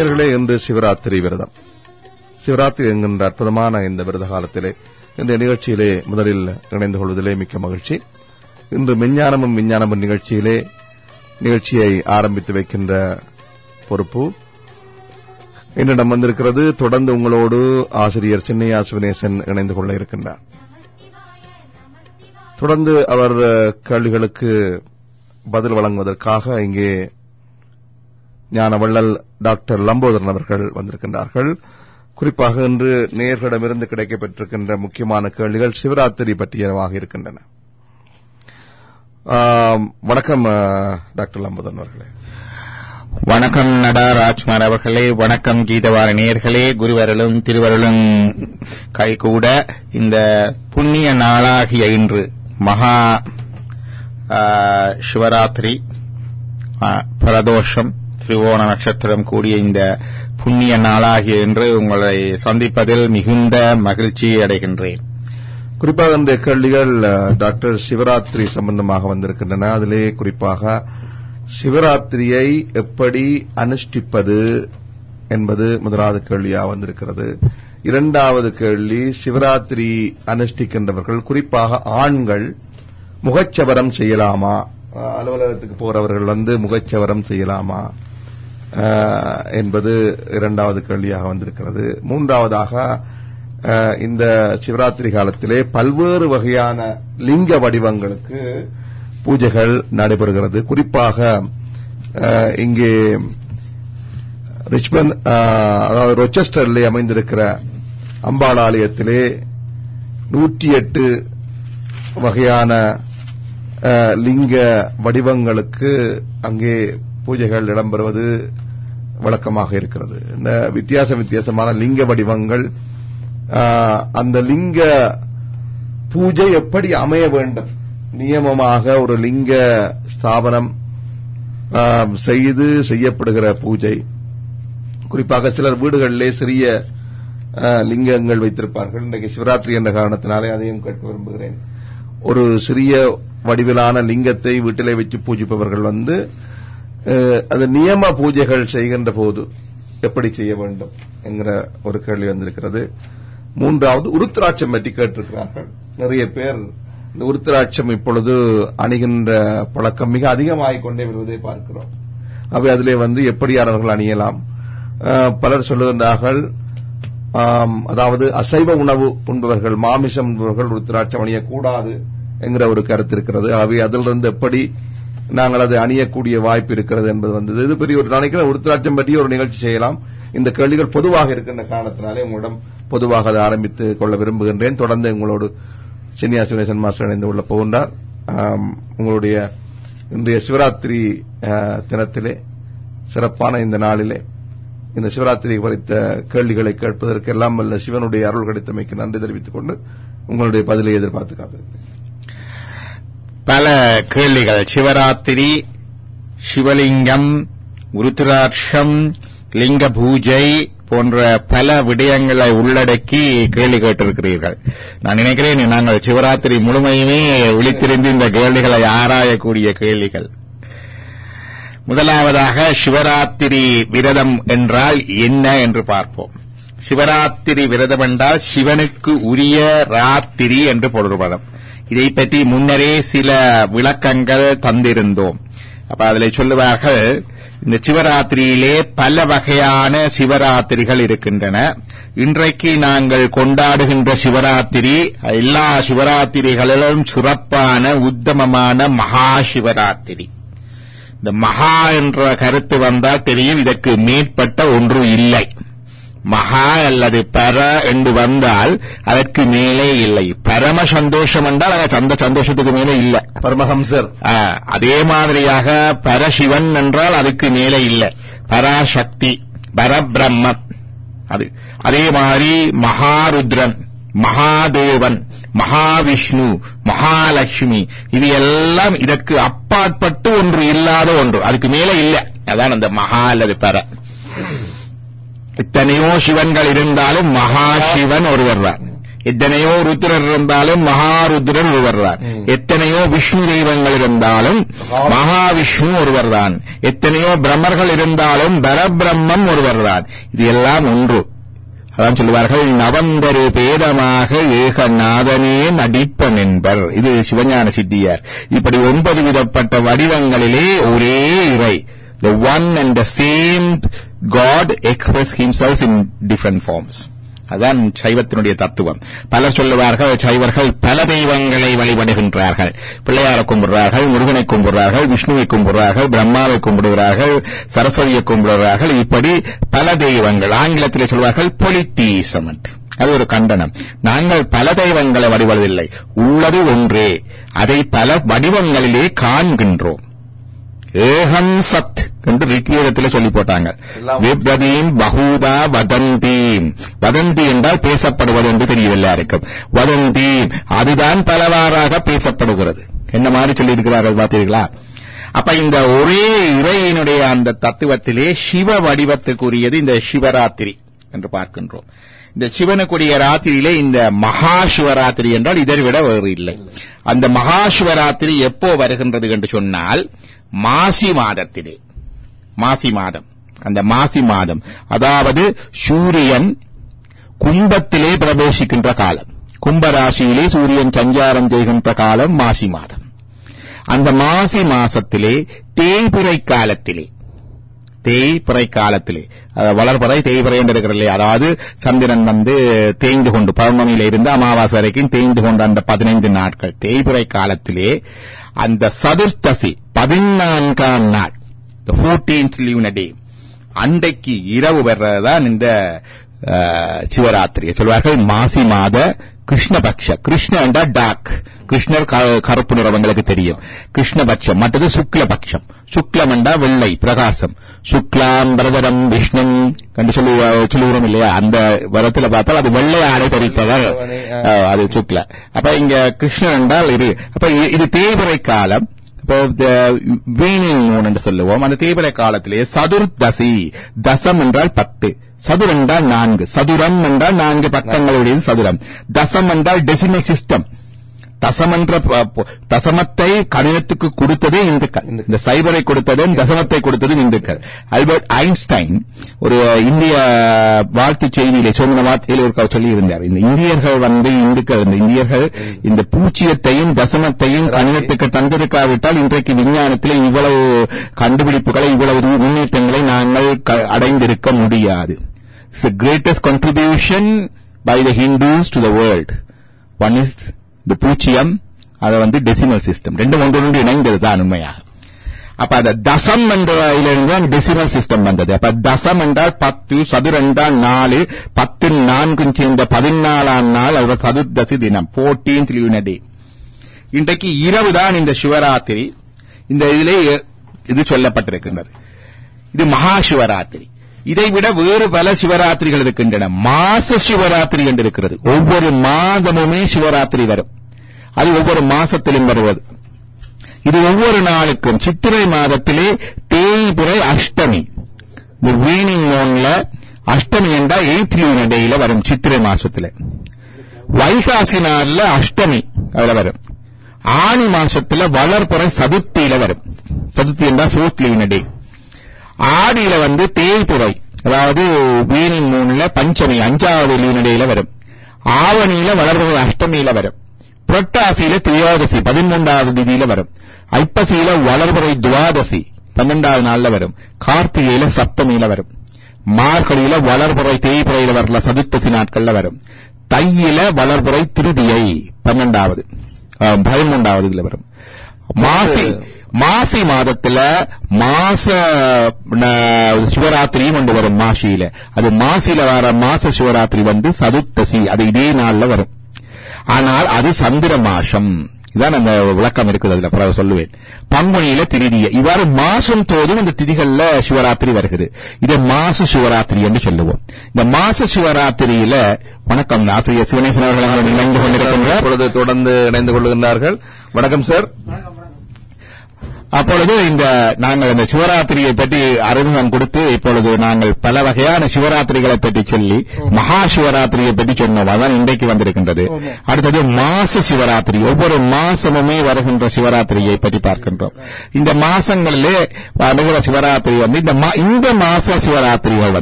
நேயர்களே, இன்று சிவராத்திரி விரதம். சிவராத்திரி என்கின்ற அற்புதமான இந்த விரத காலத்திலே இந்த நிகழ்ச்சியிலே முதலில் இணைந்து கொள்வதிலே மிக்க மகிழ்ச்சி. இன்று விஞ்ஞானமும் நிகழ்ச்சியை ஆரம்பித்து வைக்கின்ற பொறுப்பு என்னிடம் வந்திருக்கிறது. தொடர்ந்து உங்களோடு ஆசிரியர் சின்னையா சிவனேசன் இணைந்து கொள்ள இருக்கின்றார். தொடர்ந்து அவர் கேள்விகளுக்கு பதில் வழங்குவதற்காக இங்கே ஞானவள்ளல் டாக்டர் லம்போதரன் அவர்கள் வந்திருக்கின்றார்கள். குறிப்பாக இன்று நேயர்களிடமிருந்து கிடைக்கப்பெற்றிருக்கின்ற முக்கியமான கேள்விகள் சிவராத்திரி பற்றியவாக இருக்கின்றன. வணக்கம் டாக்டர் லம்போதரன் அவர்களே. வணக்கம் நடா ராஜ்குமார் அவர்களே. வணக்கம் கீதவார நேயர்களே. குருவருளும் திருவருளும் கைகூட இந்த புண்ணிய நாளாகிய இன்று மகா சிவராத்திரி பிரதோஷம் திருவோண நட்சத்திரம் கூடிய இந்த புண்ணிய நாளாகிய இன்று உங்களை சந்திப்பதில் மிகுந்த மகிழ்ச்சி அடைகின்றேன். குறிப்பாக இந்த கேள்விகள் டாக்டர் சிவராத்திரி சம்பந்தமாக வந்திருக்கின்றன. அதிலே குறிப்பாக சிவராத்திரியை எப்படி அனுஷ்டிப்பது என்பது முதலாவது கேள்வியாக வந்திருக்கிறது. இரண்டாவது கேள்வி, சிவராத்திரி அனுஷ்டிக்கின்றவர்கள் குறிப்பாக ஆண்கள் முகச்சவரம் செய்யலாமா? அலுவலகத்துக்கு போறவர்கள் முகச்சவரம் செய்யலாமா என்பது இரண்டாவது கேள்வியாக வந்திருக்கிறது. மூன்றாவதாக, இந்த சிவராத்திரி காலத்திலே பல்வேறு வகையான லிங்க வடிவங்களுக்கு பூஜைகள் நடைபெறுகிறது. குறிப்பாக இங்கே ரிச்மண்ட் அதாவது ரொச்செஸ்டரிலே அமைந்திருக்கிற அம்பாள் ஆலயத்திலே 108 வகையான லிங்க வடிவங்களுக்கு அங்கே பூஜைகள் இடம்பெறுவது வழக்கமாக இருக்கிறது. இந்த வித்தியாசமான லிங்க வடிவங்கள், அந்த லிங்க பூஜை எப்படி அமைய வேண்டும், நியமமாக ஒரு லிங்க ஸ்தாபனம் செய்யப்படுகிற பூஜை. குறிப்பாக சிலர் வீடுகளிலே சிறிய லிங்கங்கள் வைத்திருப்பார்கள். இன்றைக்கு சிவராத்திரி என்ற காரணத்தினாலே அதையும் கேட்க விரும்புகிறேன். ஒரு சிறிய வடிவிலான லிங்கத்தை வீட்டிலே வச்சு பூஜிப்பவர்கள் அது நியம பூஜைகள் செய்கின்ற போது எப்படி செய்ய வேண்டும் என்கிற ஒரு கேள்வி வந்திருக்கிறது. மூன்றாவது, உருத்திராட்சம் பற்றி கேட்டிருக்கிறார்கள். நிறைய பேர் இந்த உருத்திராட்சம் இப்பொழுது அணிகின்ற பழக்கம் மிக அதிகமாகிக் கொண்டே வருவதை பார்க்கிறோம். அவை அதிலே எப்படியானவர்கள் அணியலாம்? பலர் சொல்லுகின்றார்கள், அதாவது அசைவ உணவு உண்பவர்கள், மாமிசம் உண்பவர்கள் உருத்திராட்சம் அணியக்கூடாது என்கிற ஒரு கருத்து இருக்கிறது. அவை அதிலிருந்து எப்படி நாங்கள் அதை அணியக்கூடிய வாய்ப்பு இருக்கிறது என்பது இது பெரிய ஒரு நினைக்கிறேன். உருத்திராட்சம் பற்றி ஒரு நிகழ்ச்சி செய்யலாம். இந்த கேள்விகள் பொதுவாக இருக்கின்ற காரணத்தினாலே உங்களிடம் பொதுவாக அதை ஆரம்பித்துக் கொள்ள விரும்புகின்றேன். தொடர்ந்து உங்களோடு சின்னையா சிவனேசன் மாஸ்டர் இணைந்து கொள்ள போகின்றார். உங்களுடைய இன்றைய சிவராத்திரி தினத்திலே, சிறப்பான இந்த நாளிலே இந்த சிவராத்திரி குறித்த கேள்விகளை கேட்பதற்கு எல்லாம் வல்ல சிவனுடைய அருள் கிடைத்தமைக்கு நன்றி தெரிவித்துக் கொண்டு உங்களுடைய பதிலை எதிர்பார்த்து காத்திருக்கிறேன். பல கேள்விகள் சிவராத்திரி, சிவலிங்கம், உருத்திராட்சம், லிங்க பூஜை போன்ற பல விடயங்களை உள்ளடக்கி கேள்வி கேட்டிருக்கிறீர்கள். நான் நினைக்கிறேன் நாங்கள் சிவராத்திரி முழுமையுமே விழித்திருந்து இந்த கேள்விகளை ஆராயக்கூடிய கேள்விகள். முதலாவதாக, சிவராத்திரி விரதம் என்றால் என்ன என்று பார்ப்போம். சிவராத்திரி விரதம் என்றால் சிவனுக்கு உரிய ராத்திரி என்று பொருள்படும். இதை பற்றி முன்னரே சில விளக்கங்கள் தந்திருந்தோம். அப்ப அதில் சொல்லுவார்கள், இந்த சிவராத்திரியிலே பல வகையான சிவராத்திரிகள் இருக்கின்றன. இன்றைக்கு நாங்கள் கொண்டாடுகின்ற சிவராத்திரி எல்லா சிவராத்திரிகளிலும் சிறப்பான உத்தமமான மகா சிவராத்திரி. இந்த மகா என்ற கருத்து வந்தால் தெரியும், இதற்கு மேற்பட்ட ஒன்று இல்லை. மகா அல்லது பர என்று வந்தால் அதற்கு மேலே இல்லை. பரம சந்தோஷம் என்றால் அந்த சந்தோஷத்துக்கு மேலே இல்லை. பரமஹம்சர். அதே மாதிரியாக பரசிவன் என்றால் அதுக்கு மேலே இல்லை. பராசக்தி, பரபிரம்மம். அதே மாதிரி மகாருத்ரன், மகாதேவன், மகாவிஷ்ணு, மகாலட்சுமி, இது எல்லாம் இதற்கு அப்பாற்பட்டு ஒன்று இல்லாத ஒன்று, அதுக்கு மேலே இல்லை. அதான் அந்த மகா அல்லது பர. இத்தனையோ சிவன்கள் இருந்தாலும் மகா சிவன் ஒருவர் தான். எத்தனையோ ருத்ரர் இருந்தாலும் மகாருத்ரர் ஒருவர்தான். எத்தனையோ விஷ்ணு தெய்வங்கள் இருந்தாலும் மகாவிஷ்ணு ஒருவர்தான். எத்தனையோ பிரம்மர்கள் இருந்தாலும் பரபிரம்மம் ஒருவர்தான். இது எல்லாம் ஒன்று. அதான் சொல்லுவார்கள், நவந்தரு பேதமாக ஏகநாதனே நடிப்பன் என்பர். இது சிவஞான சித்தியார். இப்படி 9 விதப்பட்ட வடிவங்களிலே ஒரே இறை, the one and the same God express himself in different forms. அதான் சைவத்தினுடைய தத்துவம். பலர் சொல்லுவார்கள், சைவர்கள் பல தெய்வங்களை வழிபடுகின்றார்கள். பிள்ளையாரை கும்பிடுறார்கள், முருகனை கும்பிடுறார்கள், விஷ்ணுவை கும்பிடுறார்கள், பிரம்மாவை கும்பிடுகிறார்கள், சரஸ்வதியை கும்பிடுகிறார்கள். இப்படி பல தெய்வங்கள். ஆங்கிலத்தில் சொல்வார்கள் பொலிட்டீசம். அது ஒரு கண்டனம். நாங்கள் பல தெய்வங்களை வழிபடுவதில்லை, உள்ளது ஒன்றே, அதை பல வடிவங்களிலே காண்கின்றோம். ஏகம் சத் என்று ரிக்வேதத்தில் சொல்லி போட்டாங்க. விப்ரதீம் பகூதா வதந்தீம். வதந்தி என்றால் பேசப்படுவது என்று தெரியவில்லை யாருக்கும். வதந்தீம் அதுதான் பலவாறாக பேசப்படுகிறது. என்ன மாதிரி சொல்லி இருக்கிறார்கள் பார்த்தீர்களா? அப்ப இந்த ஒரே இறையினுடைய அந்த தத்துவத்திலே சிவ வடிவத்துக்குரியது இந்த சிவராத்திரி என்று பார்க்கின்றோம். இந்த சிவனுக்குரிய ராத்திரியிலே இந்த மகா சிவராத்திரி என்றால் இதை விட வேறு இல்லை. அந்த மகா சிவராத்திரி எப்போ வருகின்றது என்று சொன்னால் மாசி மாதத்திலே, மாசி மாதம், அந்த மாசி மாதம், அதாவது சூரியன் கும்பத்திலே பிரவேசிக்கின்ற காலம், கும்பராசியிலே சூரியன் சஞ்சாரம் செய்கின்ற காலம் மாசி மாதம். அந்த மாசி மாசத்திலே தேய்பிறை காலத்திலே, தேய்பிறை காலத்திலே, வளர்பிறை தேய்பிறை என்று இருக்கிறது. அதாவது சந்திரன் தேய்ந்து கொண்டு பௌர்ணமியில இருந்து அமாவாசை வரைக்கும் தேய்ந்து கொண்டு அந்த 15 நாட்கள் தேய்பிறை காலத்திலே அந்த சதுர்த்தசி 14ஆம் நாள், 14th lunar day, அன்றைக்கு இரவு வர்றதுதான் இந்த சிவராத்திரி சொல்வார்கள். மாசி மாத கிருஷ்ணபக்ஷ, கிருஷ்ண என்றா டார்க், கிருஷ்ணர் கருப்பு நிறவங்களுக்கு தெரியும். கிருஷ்ணபக்ஷம், மற்றது சுக்லபக்ஷம். சுக்லம் என்றா வெள்ளை பிரகாசம். சுக்லாம் பிரதரம் விஷ்ணம் கண்டு சொல்லுகிறோம் இல்லையா? அந்த வரத்துல பார்த்தால் அது வெள்ளை ஆடை தரித்தவர், அது சுக்ல. அப்ப இங்க கிருஷ்ணன் என்றால் இது. அப்ப இது தேய்பிறை காலம். வீணிங் மூன் என்று சொல்லுவோம். அந்த தேய்பிறை காலத்திலே சதுர்தசி, தசம் என்றால் 10, சதுர் என்றால் 4, சதுரம் என்றால் 4 பக்கங்களுடைய சதுரம், தசம் என்றால் டெசிமல் சிஸ்டம். தசம் என்ற தசமத்தை கணிதத்துக்கு கொடுத்ததே இந்துக்கள். இந்த சைபரை கொடுத்ததும் தசமத்தை கொடுத்ததும் இந்துக்கள். ஆல்பர்ட் ஐன்ஸ்டைன் ஒரு இந்திய வாழ்த்து செய்தியிலே சொன்ன வார்த்தையில் ஒரு சொல்லி இருந்தார். இந்த இந்தியர்கள் இந்துக்கள், இந்த இந்தியர்கள் இந்த பூச்சியத்தையும் தசமத்தையும் கணிதத்துக்கு தந்திருக்காவிட்டால் இன்றைக்கு விஞ்ஞானத்திலே இவ்வளவு கண்டுபிடிப்புகளை, இவ்வளவு முன்னேற்றங்களை நாங்கள் அடைந்திருக்க முடியாது. It's the greatest contribution by the Hindus to the world. One is the பூச்சியம், அது டெசிமல் சிஸ்டம். ரெண்டும் ஒன்றொன்று இணைந்தது தான் உண்மையாக. அப்ப அந்த தசம் என்ற இதிலிருந்து டெசிமல் சிஸ்டம் வந்தது. அப்ப தசம் என்றால் 10, சதுர் என்றால் 4, 10 4 சேர்ந்த 14ஆம் நாள் அது சதுர்தசி தினம், 14th lunar day. இன்றைக்கு இரவுதான் இந்த சிவராத்திரி. இந்த இதிலே இது சொல்லப்பட்டிருக்கின்றது. இது மகா சிவராத்திரி. இதைவிட வேறு பல சிவராத்திரிகள் இருக்கின்றன. மாச சிவராத்திரி என்று இருக்கிறது. ஒவ்வொரு மாதமுமே சிவராத்திரி வரும். அது ஒவ்வொரு மாசத்திலும் வருவது. இது ஒவ்வொரு நாளுக்கும் சித்திரை மாதத்திலே தேய்பிறை அஷ்டமி, இந்த வீனிங் மூன்ல அஷ்டமி என்றால் 8th lunar dayல வரும் சித்திரை மாசத்துல. வைகாசி நாள்ல அஷ்டமி அதுல வரும். ஆனி மாசத்துல வளர்பிறை சதுர்த்தியில வரும். சதுர்த்தி என்றால் 4th lunar day. ஆடியில தேய்பிறை, அதாவது வீனிங் மூன்ல பஞ்சமி 5வது lunar dayல வரும். ஆவணியில வளர்பிறை அஷ்டமியில வரும். புரட்டாசியில திரியோதசி 13வது திதியில வரும். ஐப்பசியில வளர்பிறை துவாதசி 12வது நாள்ல வரும். கார்த்திகையில சப்தமியில வரும். மார்கழியில வளர்பிறை தேய்பிறையில வரல சதுர்த்தசி நாட்கள்ல வரும். தையில வளர்பிறை திருதியை 12வது 13வது இதுல வரும். மாசி மாதத்துல மாச சிவராத்திரியும் கொண்டு வரும். மாசியில அது மாசியில வர மாச சிவராத்திரி சதுர்த்தசி, அது இதே நாள்ல வரும். ஆனால் அது சந்திர மாசம். இதான் அந்த விளக்கம் இருக்குது. அதுல பிறகு சொல்லுவேன். பங்குனியில திருதியை. இவ்வாறு மாசம் தோதும் இந்த திதிகள்ல சிவராத்திரி வருகிறது. இதை மாச சிவராத்திரி என்று சொல்லுவோம். இந்த மாச சிவராத்திரியில வணக்கம் ஆசிரியர் சிவனேசன் அவர்கள் இணைந்து கொண்டிருக்கின்றார். தொடர்ந்து இணைந்து கொள்கின்றார்கள். வணக்கம் சார். அப்பொழுது நாங்கள் இந்த சிவராத்திரியை பற்றி அறிமுகம் கொடுத்து இப்பொழுது நாங்கள் பல வகையான சிவராத்திரிகளை பற்றி சொல்லி மகா சிவராத்திரியை பற்றி சொன்னோம். அதான் இன்றைக்கு வந்திருக்கின்றது. அடுத்தது மாச சிவராத்திரி, ஒவ்வொரு மாசமுமே வருகின்ற சிவராத்திரியை பற்றி பார்க்கின்றோம். இந்த மாசங்களிலே வருகிற சிவராத்திரி இந்த மாச சிவராத்திரிகள்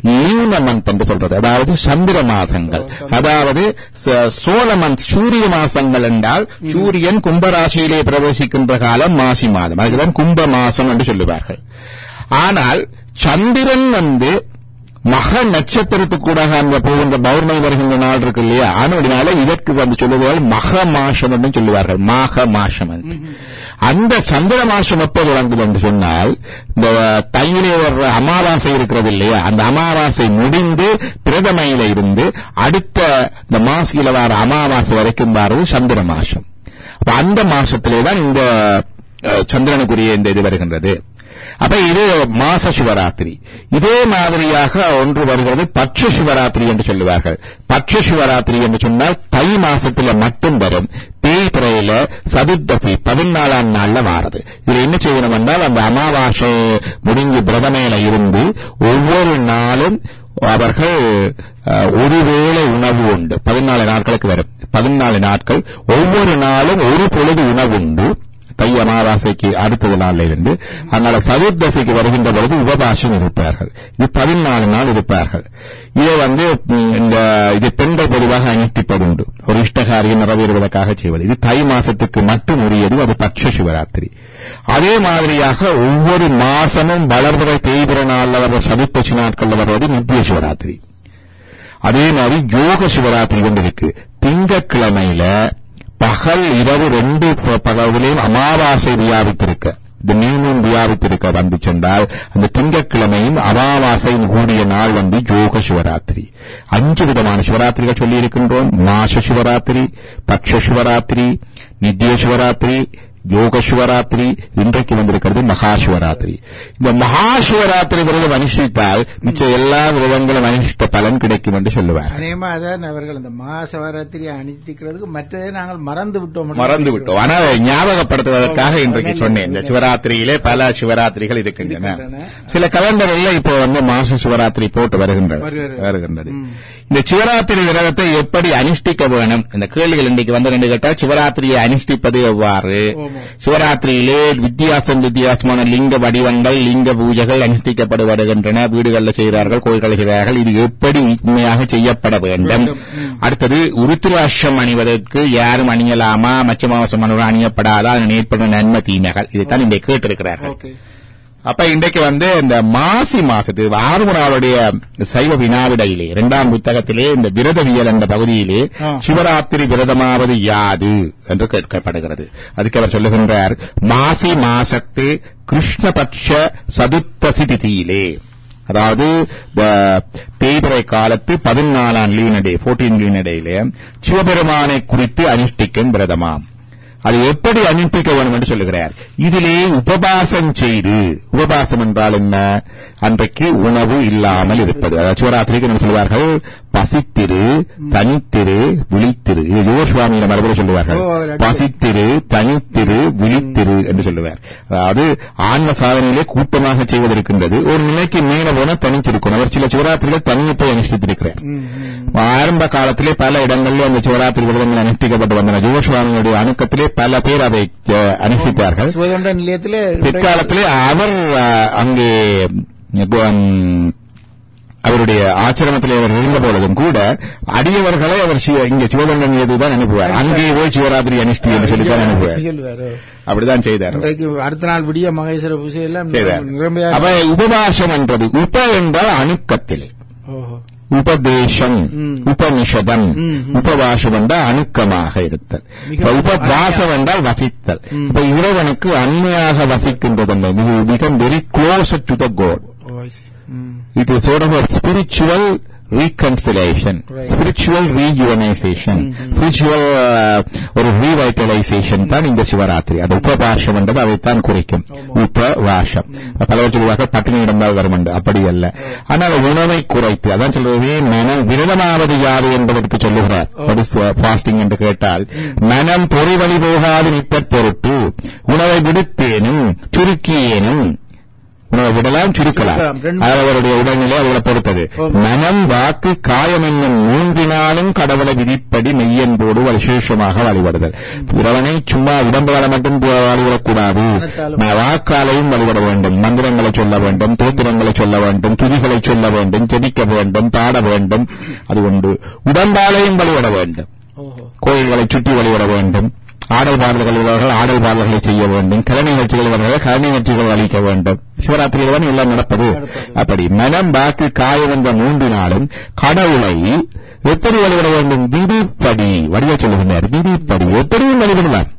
லீன மந்த் என்று சொல்றது, அதாவது சந்திர மாசங்கள், அதாவது சோழ மந்த் சூரிய மாசங்கள் என்றால் சூரியன் கும்பராசியிலே பிரவேசிக்கின்ற காலம் மாசி மாதம், அதுதான் கும்ப மாசம் என்று சொல்லுவார்கள். ஆனால் சந்திரன் மக நட்சத்திரத்துக்கூடாக அந்த போகின்ற பௌர்ணமி வருகின்ற நாள் இருக்கு இல்லையா, அதனால இதற்கு சொல்லுவார்கள் மக மாசம் என்று சொல்லுவார்கள். மாக மாசம் அந்த சந்திர மாசம் எப்போது வழங்குது என்று சொன்னால், இந்த தையிலே வர்ற அமாவாசை இருக்கிறது இல்லையா, அந்த அமாவாசை முடிந்து பிரதமையில இருந்து அடுத்த இந்த மாசியில வர அமாவாசை வரைக்கும் வர்றது சந்திர மாசம். அப்ப அந்த மாசத்திலேதான் இந்த சந்திரனுக்குரிய இந்த இது வருகின்றது. அப்ப இது மாச சிவராத்திரி. இதே மாதிரியாக ஒன்று வருகிறது பட்ச சிவராத்திரி என்று சொல்லுவார்கள். பட்ச சிவராத்திரி என்று சொன்னால் தை மாசத்துல மட்டும் வரும். தேய்பிறையில சதுர்தசி 14ஆம் நாள்ல வாரது. இதுல என்ன செய்யணும் என்றால், அந்த அமாவாசை முடிஞ்சு பிரதமையில இருந்து ஒவ்வொரு நாளும் அவர்கள் ஒருவேளை உணவு உண்டு. 14 நாட்களுக்கு வரும். 14 நாட்கள் ஒவ்வொரு நாளும் ஒரு பொழுது உணவு உண்டு. தை அமாவாசைக்கு அடுத்த நாள்ல இருந்து அதனால சதுர்தசிக்கு வருகின்ற பொழுது உபவாசம் இருப்பார்கள். இது 14 நாள் இருப்பார்கள். இதை இது பெண்கள் பொதுவாக அனுஷ்டிப்பதுண்டு, ஒரு இஷ்டகாரியம் நிறைவேறுவதற்காக செய்வது. இது தை மாசத்துக்கு மட்டும் உரியது, அது பட்ச சிவராத்திரி. அதே மாதிரியாக ஒவ்வொரு மாசமும் வளர்வதை தேய்பிற நாள்ல வர சதுர்தசி நாட்கள்ல வருவது நித்திய சிவராத்திரி. அதே மாதிரி யோக சிவராத்திரி கொண்டு இருக்கு. திங்கட்கிழமையில பகல் இரவு 2 பகலிலும் அமாவாசை வியாபித்திருக்க, இந்த நீனும் வியாபித்திருக்க வந்து சென்றால் அந்த திங்கட்கிழமையும் அமாவாசையும் கூடிய நாள் யோக சிவராத்திரி. 5 விதமான சிவராத்திரிகள் சொல்லி இருக்கின்றோம். மாச சிவராத்திரி, பட்ச சிவராத்திரி, நித்திய சிவராத்திரி, யோக சிவராத்திரி, இன்றைக்கு வந்திருக்கிறது மகா சிவராத்திரி. இந்த மகா சிவராத்திரி விரதம் அனுஷ்டித்தால் மிச்ச எல்லா விரதங்களும் அனுஷ்டித்த பலன் கிடைக்கும் என்று சொல்லுவார். அவர்கள் இந்த மகா சிவராத்திரியை அனுஷ்டிக்கிறதுக்கு மற்றதை நாங்கள் மறந்து விட்டோம். ஆனால் ஞாபகப்படுத்துவதற்காக இன்றைக்கு சொன்னேன். இந்த சிவராத்திரியிலே பல சிவராத்திரிகள் இருக்கின்றன. சில கலண்டரில் இப்போ மாச சிவராத்திரி போட்டு வருகின்றது. இந்த சிவராத்திரி விரதத்தை எப்படி அனுஷ்டிக்க வேணும், இந்த கேள்விகள் இன்றைக்கு வந்து கேட்டால் சிவராத்திரியை அனுஷ்டிப்பது எவ்வாறு, சிவராத்திரியிலே வித்தியாசமான லிங்க வடிவங்கள், லிங்க பூஜைகள் அனுஷ்டிக்கப்படுகின்றன. வீடுகளில் செய்கிறார்கள், கோயில்களில் செய்கிறார்கள். இது எப்படி உண்மையாக செய்யப்பட வேண்டும். அடுத்தது உருத்திராட்சம் அணிவதற்கு யாரும் அணியலாமா, மச்சமாவசம் அணியப்படாதா, ஏற்படும் நன்மை தீமைகள், இதைத்தான் இன்றைக்கு கேட்டிருக்கிறார்கள். அப்ப இன்றைக்கு இந்த மாசி மாசத்து 6 நாளுடைய சைவ வினாவிடையிலே 2ஆம் புத்தகத்திலே இந்த விரதவியல் என்ற பகுதியிலே சிவராத்திரி விரதமாவது யாது என்று கேட்கப்படுகிறது. அதுக்கு அவர் சொல்லுகின்றார், மாசி மாசத்து கிருஷ்ணபட்ச சதுர்த்தசி திதியிலே, அதாவது தேய்பிறை காலத்து 14ஆம் லீனடே 14 லீனடையிலே சிவபெருமானை குறித்து அனுஷ்டிக்கும் விரதமாம். அது எப்படி அனுப்பிக்க வேண்டும் என்று சொல்லுகிறார். இதிலே உபவாசம் செய்து, உபவாசம் என்றால் என்ன, அன்றைக்கு உணவு இல்லாமல் இருப்பது. அதாவது சிவராத்திரிக்கு என்ன சொல்லுவார்கள், பசித்திரு, தனித்திரு, விழித்திரு. இது யோகசுவாமியில மறுபடியும் சொல்லுவார்கள். பசித்திரு, தனித்திரு, விழித்திரு என்று சொல்லுவார். அதாவது ஆன்ம சாதனையிலே கூட்டமாக செய்வதற்கின்றது. ஒரு நிலைக்கு மேல போன தனித்திருக்கணும். அவர் சில சிவராத்திரிகள் தனியத்தை அனுஷ்டித்திருக்கிறார். ஆரம்ப காலத்திலே பல இடங்களில் அந்த சிவராத்திரி விரதங்கள் அனுஷ்டிக்கப்பட்டு வந்தன. யோகசுவாமியுடைய அணுக்கத்திலே பல பேர் அதை அனுஷ்டித்தார்கள். பிற்காலத்திலே அவர் அங்கே அவருடைய ஆச்சிரமத்திலே அவர் இருந்த பொழுதும் கூட அடியவர்களை அவர் இங்கே சிவதண்டன் மீதுதான் அனுப்புவார். அங்கே போய் சிவராத்திரி அனுஷ்டி என்று சொல்லித்தான் அனுப்புவார். அப்படிதான் செய்தார். அடுத்த நாள் விடிய மகேஸ்வர பூஜை எல்லாம் செய்தார். அப்ப உபவாசம் என்றது, உப என்றால் அணுக்கத்திலே, உபதேசம், உபனிஷதம், உபவாசம் என்றால் அணுக்கமாக இருத்தல், உபவாசம் என்றால் வசித்தல். இப்ப இறைவனுக்கு அண்மையாக வசிக்கின்றது, become very closer to the God. It is sort of a spiritual reconciliation, spiritual rejuvenation, spiritual ஒரு revitalization தான் இந்த சிவராத்திரி. அது உபவாசம் என்றது அதைத்தான் குறிக்கும். உபவாசம் பலவர் சொல்லுவார்கள் பட்டினி இடந்தால் வரும் என்று, அப்படி அல்ல. ஆனால் உணவை குறைத்து, அதான் சொல்லுவது மனம் விரதமாவது யாது என்பதற்கு சொல்லுகிறார். ஃபாஸ்டிங் என்று கேட்டால் மனம் பொறிவழி போகாது நிற்பற் பொருட்டு உணவை விடுத்தேனும் சுருக்கியேனும், உணவை விடலாம் சுருக்கலாம், அவருடைய உடல்நிலை அவர்களை பொறுத்தது. மனம் வாக்கு காயம் என்னும் மூன்றினாலும் கடவுளை விதிப்படி மெய்யன்போடு விசேஷமாக வழிபடுதல். இறைவனை சும்மா உடம்புகளை மட்டும் வழிபடக்கூடாது, வாக்காலையும் வழிபட வேண்டும், மந்திரங்களை சொல்ல வேண்டும், தோத்திரங்களை சொல்ல வேண்டும், துதிகளை சொல்ல வேண்டும், ஜெபிக்க வேண்டும், பாட வேண்டும். அது ஒன்று. உடம்பாலையும் வழிபட வேண்டும், கோயில்களை சுற்றி வழிபட வேண்டும், ஆடல் பாடல்கள் ஆடல் பாடல்களை செய்ய வேண்டும், கலை நிகழ்ச்சிகள் கலை நிகழ்ச்சிகள் அளிக்க வேண்டும். சிவராத்திரியில் தான் எல்லாம் நடப்பது. அப்படி மனம் வாக்கு காயம் என்ற மூன்றினாலும் கடவுளை எப்படி வழிபட வேண்டும்? விதிப்படி. வடிவ சொல்லுகின்றார், விதிப்படி. எப்படியும் வழிபடலாம்,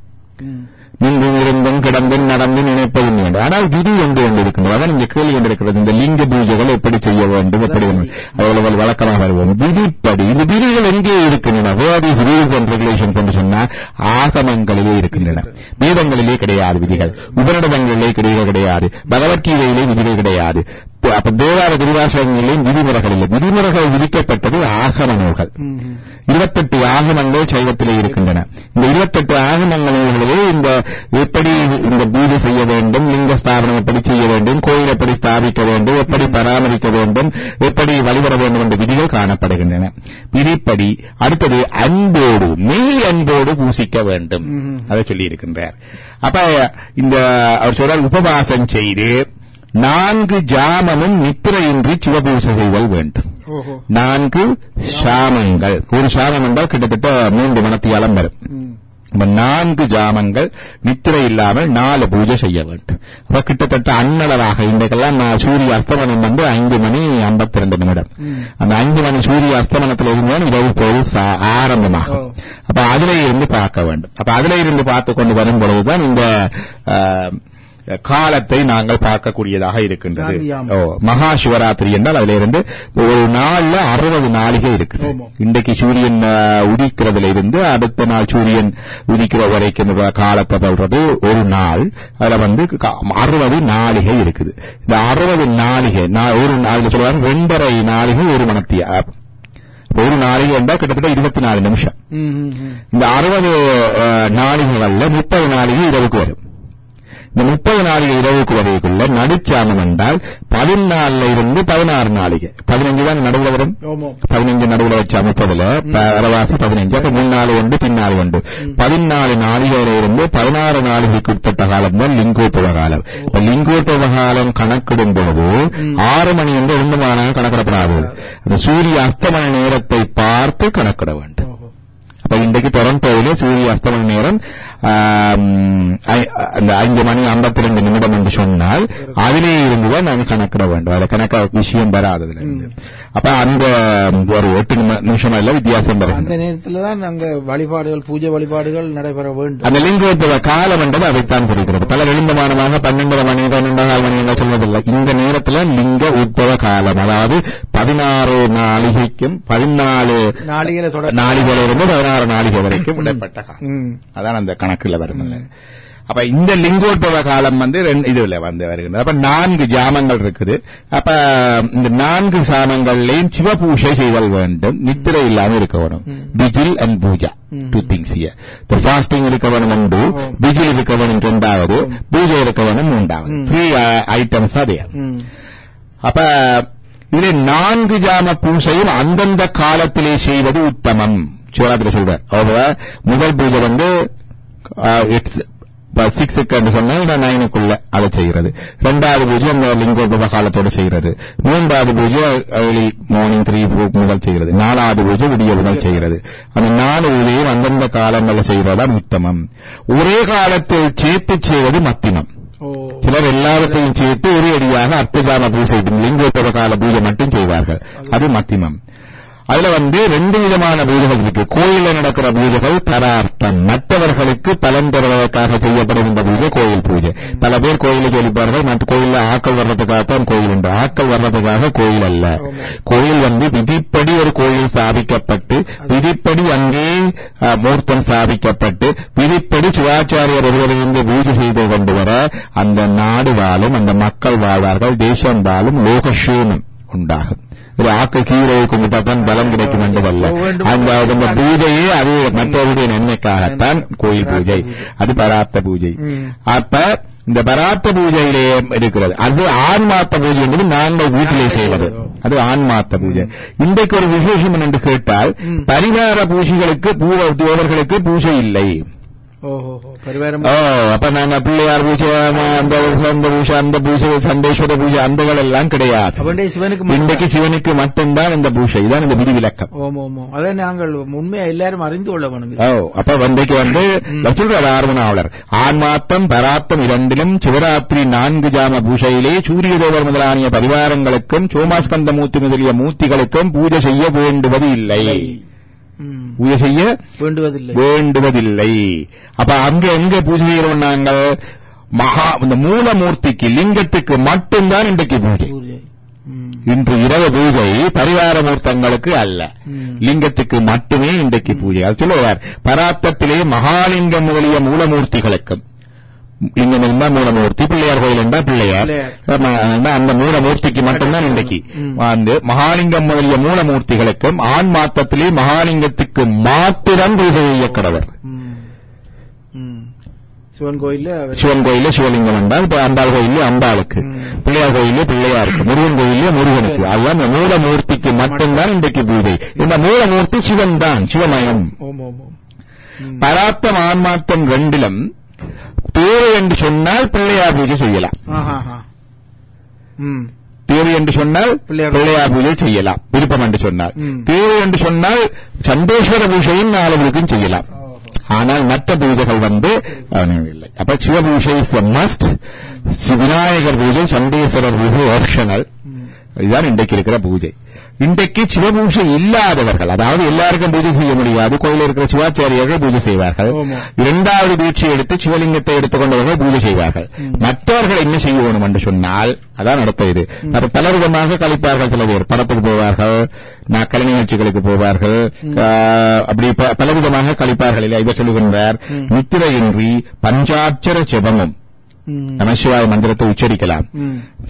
நின்று இருந்தும் கிடந்தும் நடந்து நினைப்பதும் வேண்டும். ஆனால் விதி ஒன்று இருக்கின்றது. அதான் இங்கே கேள்வி கொண்டிருக்கிறது. இந்த லிங்க பூஜைகள் எப்படி செய்ய வேண்டும், எப்படி அவ்வளவு வழக்கமாக வருவோம். விதிப்படி. இந்த விதிகள் எங்கே இருக்கின்றன? வேர்ஸ் ரூல்ஸ் அண்ட் ரெகுலேஷன்ஸ் என்று சொன்னால் ஆகமங்களிலே இருக்கின்றன. வேதங்களிலே கிடையாது விதிகள், உபநிடதங்களிலே கிடையாது, பகவத்கீதையிலே விதிகள் கிடையாது. அப்ப தேவார திருவாசகங்களிலும் விதிமுறைகள் இல்லை. விதிமுறைகள் விதிக்கப்பட்டது ஆகம நூல்கள். 28 ஆகமங்கள் சைவத்திலே இருக்கின்றன. இந்த 28 ஆகமங்களிலே இந்த எப்படி இந்த பூஜை செய்ய வேண்டும், லிங்க ஸ்தாபனம் எப்படி செய்ய வேண்டும், கோயில் எப்படி ஸ்தாபிக்க வேண்டும், எப்படி பராமரிக்க வேண்டும், எப்படி வழிபட வேண்டும் என்ற விதிகள் காணப்படுகின்றன. விதிப்படி. அடுத்தது அன்போடு, மெய் அன்போடு பூசிக்க வேண்டும், அதை சொல்லி இருக்கின்றார். அப்ப இந்த அவர் சொல்றார், உபவாசம் செய்து 4 ஜாமமும் நித்திரையின்றி சிவபூசை செய்தல் வேண்டும். 4 சாமங்கள். ஒரு சாமம் என்றால் கிட்டத்தட்ட 3 மணத்தியாலம் வரும். 4 ஜாமங்கள் நித்திரை இல்லாமல் 4 பூஜை செய்ய வேண்டும். அப்ப கிட்டத்தட்ட அன்னளவாக இன்றைக்கெல்லாம் சூரிய அஸ்தமனம் 5 மணி 52 நிமிடம். அந்த 5 மணி சூரிய அஸ்தமனத்தில் இருந்தால் இரவு பொருள் ஆரம்பமாகும். அப்ப அதிலே இருந்து பார்க்க வேண்டும். அப்ப அதிலே இருந்து பார்த்து கொண்டு வரும் பொழுதுதான் இந்த காலத்தை நாங்கள் பார்க்கக்கூடியதாக இருக்கின்றது. மகா சிவராத்திரி என்றால் அதுல இருந்து ஒரு நாள்ல 60 நாளிகை இருக்குது. இன்றைக்கு சூரியன் உதிக்கிறதுல இருந்து அடுத்த நாள் சூரியன் உதிக்கிற வரைக்கும் காலத்தை சொல்றது ஒரு நாள். அதுல 60 நாளிகை இருக்குது. இந்த 60 நாளிகை ஒரு அதுல சொல்லுவாங்க 2.5 நாளிகை ஒரு மணத்தியா. ஒரு நாளிகை என்றால் கிட்டத்தட்ட 24 நிமிஷம். இந்த 60 நாளிகைகள்ல 30 நாளிகை இரவுக்கு வரும். இந்த 30 நாளிகை இரவுக்கு வரைக்குள்ள நடுச்சாமம் என்றால் 14 இருந்து 16 நாளிகை. 15 தான் நடுவில் வரும். 15 நடுவில் வச்சா 30ல அரவாசி 15. அப்ப முன்னாள் ஒன்று பின்னால் ஒன்று 14 நாளிகையில இருந்து 16 நாளிகைக்கு உட்பட்ட காலம் தான் லிங்கோத்பவ காலம். இப்ப லிங்கோத்பவ காலம் கணக்கிடும் பொழுது 6 மணி என்று 2 மணி நேரம் கணக்கிடப்படாது. அந்த சூரிய அஸ்தமன நேரத்தை பார்த்து கணக்கிட வேண்டும். அப்ப இன்றைக்கு டொரண்டோவிலே சூரிய அஸ்தமன நேரம் 5 மணி 52 நிமிடம் என்று சொன்னால் அதிலே இருந்துதான் நாங்கள் கணக்கிட வேண்டும். அதில் கணக்க விஷயம் வராததுல இருந்து. அப்ப அந்த ஒரு 8 நிமிஷம் எல்லாம் வித்தியாசம் வரும். அந்த நேரத்தில் தான் நாங்கள் வழிபாடுகள், பூஜை வழிபாடுகள் நடைபெற வேண்டும். அந்த லிங்கோத்பவ காலம் என்றது அதைத்தான் குறிக்கிறது. பல எளிந்தமானமாக 12 மணி 12 மணி என்ற சொல்வதில்லை. இந்த நேரத்தில் லிங்க உத்பவ காலம், அதாவது 16 நாளிகைக்கும் 14 நாளிகையிலிருந்து 16 நாளிகை வரைக்கும் இடைப்பட்ட காலம். அதான் அந்த கணக்குல வரும். அப்ப இந்த லிங்கோத்பவ காலம் இதுல வருகின்றது. அப்ப 4 ஜாமங்கள் இருக்குது. அப்ப இந்த 4 சாமங்கள்லையும் சிவபூஷை செய்தல் வேண்டும். நித்திரை இல்லாம இருக்க வேணும். Vigil and puja, 2 things here. The fasting இருக்க வேணும் 1, விஜில் இருக்க வேணும் 2வது, பூஜை இருக்க வேணும் 3வது. 3 items are there. அப்ப இதுல 4 ஜாம பூசையும் அந்தந்த காலத்திலே செய்வது உத்தமம். சிவராத்திரி சொல்றார். முதல் பூஜை 6க்கு என்று சொன்னால் 9க்குள்ள அதை செய்கிறது. 2வது பூஜை அந்த லிங்கோத்பவ காலத்தோடு செய்கிறது. 3வது பூஜை ஏர்லி மார்னிங் 3 முதல் செய்கிறது. 4வது பூஜை விடிய முதல் செய்கிறது. அந்த 4 பூஜையும் அந்தந்த காலங்களில் செய்வதுதான் உத்தமம். ஒரே காலத்தில் சேர்த்து செய்வது மத்திமம். சிலர் எல்லாவற்றையும் சேர்த்து ஒரே அடியாக அர்த்தஜாம பூஜை லிங்கோத்பவ கால பூஜை மட்டும் செய்வார்கள். அது மத்திமம். அதுல ரெண்டு விதமான பூஜைகள் இருக்கு. கோயில நடக்கிற பூஜைகள் பரார்த்தம், மற்றவர்களுக்கு பலன் தருவதற்காக செய்யப்படுகின்ற பூஜை கோயில் பூஜை. பல பேர் கோயிலை சொல்லிப்பார்கள், மற்ற கோயில்ல ஆக்கள் வர்றதுக்காகத்தான் கோயில் உண்டு. ஆக்கள் வர்றதுக்காக கோயில் அல்ல. கோயில் விதிப்படி ஒரு கோயில் ஸ்தாபிக்கப்பட்டு, விதிப்படி அங்கே மூர்த்தம் ஸ்தாபிக்கப்பட்டு, விதிப்படி சிவாச்சாரியர் ஒருவரிலிருந்து பூஜை செய்து கொண்டு வர அந்த நாடு வாழும், அந்த மக்கள் வாழ்வார்கள், தேசம் வாழும், லோகக்ஷேமம் உண்டாகும். ஒரு ஆக்க கீழே கொண்டுதான் பலம் கிடைக்கும் என்பதல்ல. அந்த பூஜையே அது மற்றவருடைய நன்மைக்காகத்தான் கோயில் பூஜை. அது பரார்த்த பூஜை. அப்ப இந்த பரார்த்த பூஜையிலே இருக்கிறது. அது ஆன்மார்த்த பூஜை என்பது நாங்கள் வீட்டிலே செய்வது. அது ஆன்மார்த்த பூஜை. இன்றைக்கு ஒரு விசேஷம் என்று கேட்டால், பரிவார பூஜைகளுக்கு தேவர்களுக்கு பூஜை இல்லை. அப்ப நாங்க பிள்ளையார் பூஜை, அந்த பூஜை, சண்டேஸ்வர பூஜை, அந்தகள் எல்லாம் கிடையாது. இன்றைக்கு சிவனுக்கு மட்டும்தான் இந்த பூஜை. இதான் இந்த விதி விலக்கம். அதை நாங்கள் உண்மையா எல்லாரும் அறிந்து கொள்ள வேண்டும். அப்ப இன்றைக்கு ஆர்வனாவலர் ஆன்மாத்தம் பராத்தம் இரண்டிலும் சிவராத்திரி 4 ஜாம பூஜையிலே சூரிய தேவர் முதலானிய பரிவாரங்களுக்கும் சோமாஸ்கந்தமூர்த்தி முதலிய மூர்த்திகளுக்கும் பூஜை செய்ய வேண்டுவது இல்லை. பூஜை செய்ய வேண்டுவதில்லை. அப்ப அங்க எங்க பூஜை செய்யறோம் நாங்கள்? இந்த மூலமூர்த்திக்கு, லிங்கத்துக்கு மட்டும்தான் இன்றைக்கு பூஜை. இன்று இரவு பூஜை பரிவார மூர்த்தங்களுக்கு அல்ல, லிங்கத்துக்கு மட்டுமே இன்றைக்கு பூஜை. அது சொல்லுவார், பராத்தத்திலே மகாலிங்கம் முதலிய மூலமூர்த்திகளுக்கும், லிங்கம் இருந்தா மூலமூர்த்தி, பிள்ளையார் கோயில் இருந்தா பிள்ளையார், அந்த மூலமூர்த்திக்கு மட்டும்தான் இன்றைக்கு மகாலிங்கம் முதலிய மூலமூர்த்திகளுக்கும் ஆன்மாத்தத்திலே மகாலிங்கத்துக்கு மாத்திரம் பூஜை செய்ய கடவர். சிவன் கோயில சிவலிங்கம் என்றால் இப்ப அம்பாள் கோயில அம்பாளுக்கு, பிள்ளையார் கோயில பிள்ளையாருக்கு, முருகன் கோயில முருகனுக்கு. அதுதான் மூலமூர்த்திக்கு மட்டும்தான் இன்றைக்கு பூஜை. இந்த மூலமூர்த்தி சிவன் தான், சிவமயம். பராத்தம் ஆன்மாத்தம் ரெண்டிலும் தேவை என்று சொன்னால் பிள்ளையார் பூஜை செய்யலாம். தேவை என்று சொன்னால் பிள்ளையார் பூஜை செய்யலாம், விருப்பம் என்று சொன்னால். தேவை என்று சொன்னால் சண்டேஸ்வர பூஜையும் 4 செய்யலாம். ஆனால் மற்ற பூஜைகள் இல்லை. அப்ப சிவ பூஜை இஸ் எ மஸ்ட், விநாயகர் பூஜை, சண்டேஸ்வரர் பூஜை ஆப்ஷனல். இதுதான் இன்றைக்கு இருக்கிற பூஜை. இன்றைக்கு சிவபூஜை இல்லாதவர்கள், அதாவது எல்லாருக்கும் பூஜை செய்ய முடியாது, கோயிலில் இருக்கிற சிவாச்சாரியர்கள் பூஜை செய்வார்கள். 2வது தீட்சை எடுத்து சிவலிங்கத்தை எடுத்துக்கொண்டவர்கள் பூஜை செய்வார்கள். மற்றவர்கள் என்ன செய்ய வேணும் என்று சொன்னால், அதான் அடுத்த இது. பலவிதமாக கழிப்பார்கள். சில பேர் படத்துக்கு போவார்கள், கலை நிகழ்ச்சிகளுக்கு போவார்கள், அப்படி பலவிதமாக கழிப்பார்கள். இல்லை, இவர் சொல்லுகின்றார், நித்திரையின்றி பஞ்சாட்சர ஜெபமும் நமசிவாய மந்திரத்தை உச்சரிக்கலாம்.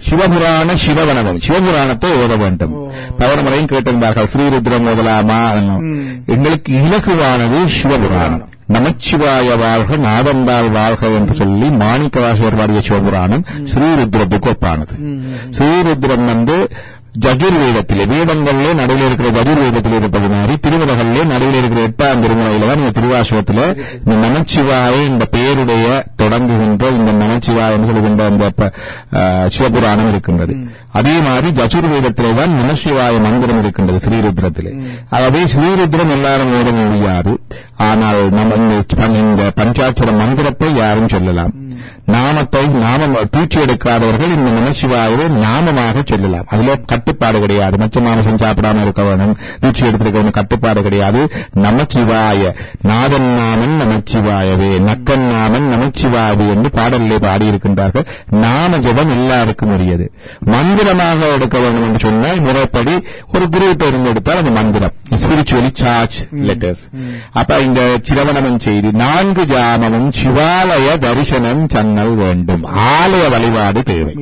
சிவபுராண சிவவனமும், சிவபுராணத்தை ஓத வேண்டும். பவனமுறையும் கேட்டிருந்தார்கள், ஸ்ரீருத்ரம் ஓதலாமா? எங்களுக்கு இலகுவானது சிவபுராணம். நமச்சிவாய வாழ்க, நாதந்தால் வாழ்க என்று சொல்லி மாணிக்கவாசகர் பாடிய சிவபுராணம் ஸ்ரீருத்ரத்துக்கு ஒப்பானது. ஸ்ரீருத்ரம் ஜஜுர்வேதத்திலே, வேதங்களிலே நடுவில் இருக்கிற ஜஜுர்வேதத்தில் இருப்பது மாதிரி திருமுறைகளிலே நடுவில் இருக்கிற 8ஆம் திருமுறையில தான் இந்த திருவாசகத்துல இந்த நமச்சிவாய இந்த பெயருடைய தொடங்குகின்ற இந்த நமச்சிவாய என்று சொல்லுகின்ற இந்த சிவபுராணம் இருக்கின்றது. அதே மாதிரி ஜஜுர்வேதத்திலே தான் நமசிவாய மந்திரம் இருக்கின்றது ஸ்ரீருத்ரத்திலே. ஆகவே ஸ்ரீருத்ரம் எல்லாரும் ஓட முடியாது. ஆனால் இந்த பஞ்சாட்சர மந்திரத்தை யாரும் சொல்லலாம். நாமத்தை தூச்சி எடுக்காதவர்கள் இந்த நமசிவாயவை நாமமாக சொல்லலாம். அதுல கட்டுப்பாடு கிடையாது. மச்ச மாமிசம் சாப்பிடாம இருக்க வேணும், தூச்சி எடுத்திருக்க கட்டுப்பாடு கிடையாது. நமச்சிவாய, நாதன் நாமன் நமச்சிவாயவே, நக்கன் நாமன் நமச்சிவாயவே என்று பாடலிலே பாடியிருக்கின்றார்கள். நாம ஜபம் எல்லாருக்கும் உரியது. மந்திரமாக எடுக்க வேண்டும் என்று சொன்னால் முறைப்படி ஒரு குரூப் இருந்து எடுத்தால் அந்த மந்திரம் ஸ்பிரிச்சுவலி சார்ஜ் லெட்டர்ஸ். அப்ப இந்த சிரவணம் செய்து 4 ஜாமமும் சிவாலய தரிசனம் சன்னல் வேண்டும். ஆலய வழிபாடு தேவை.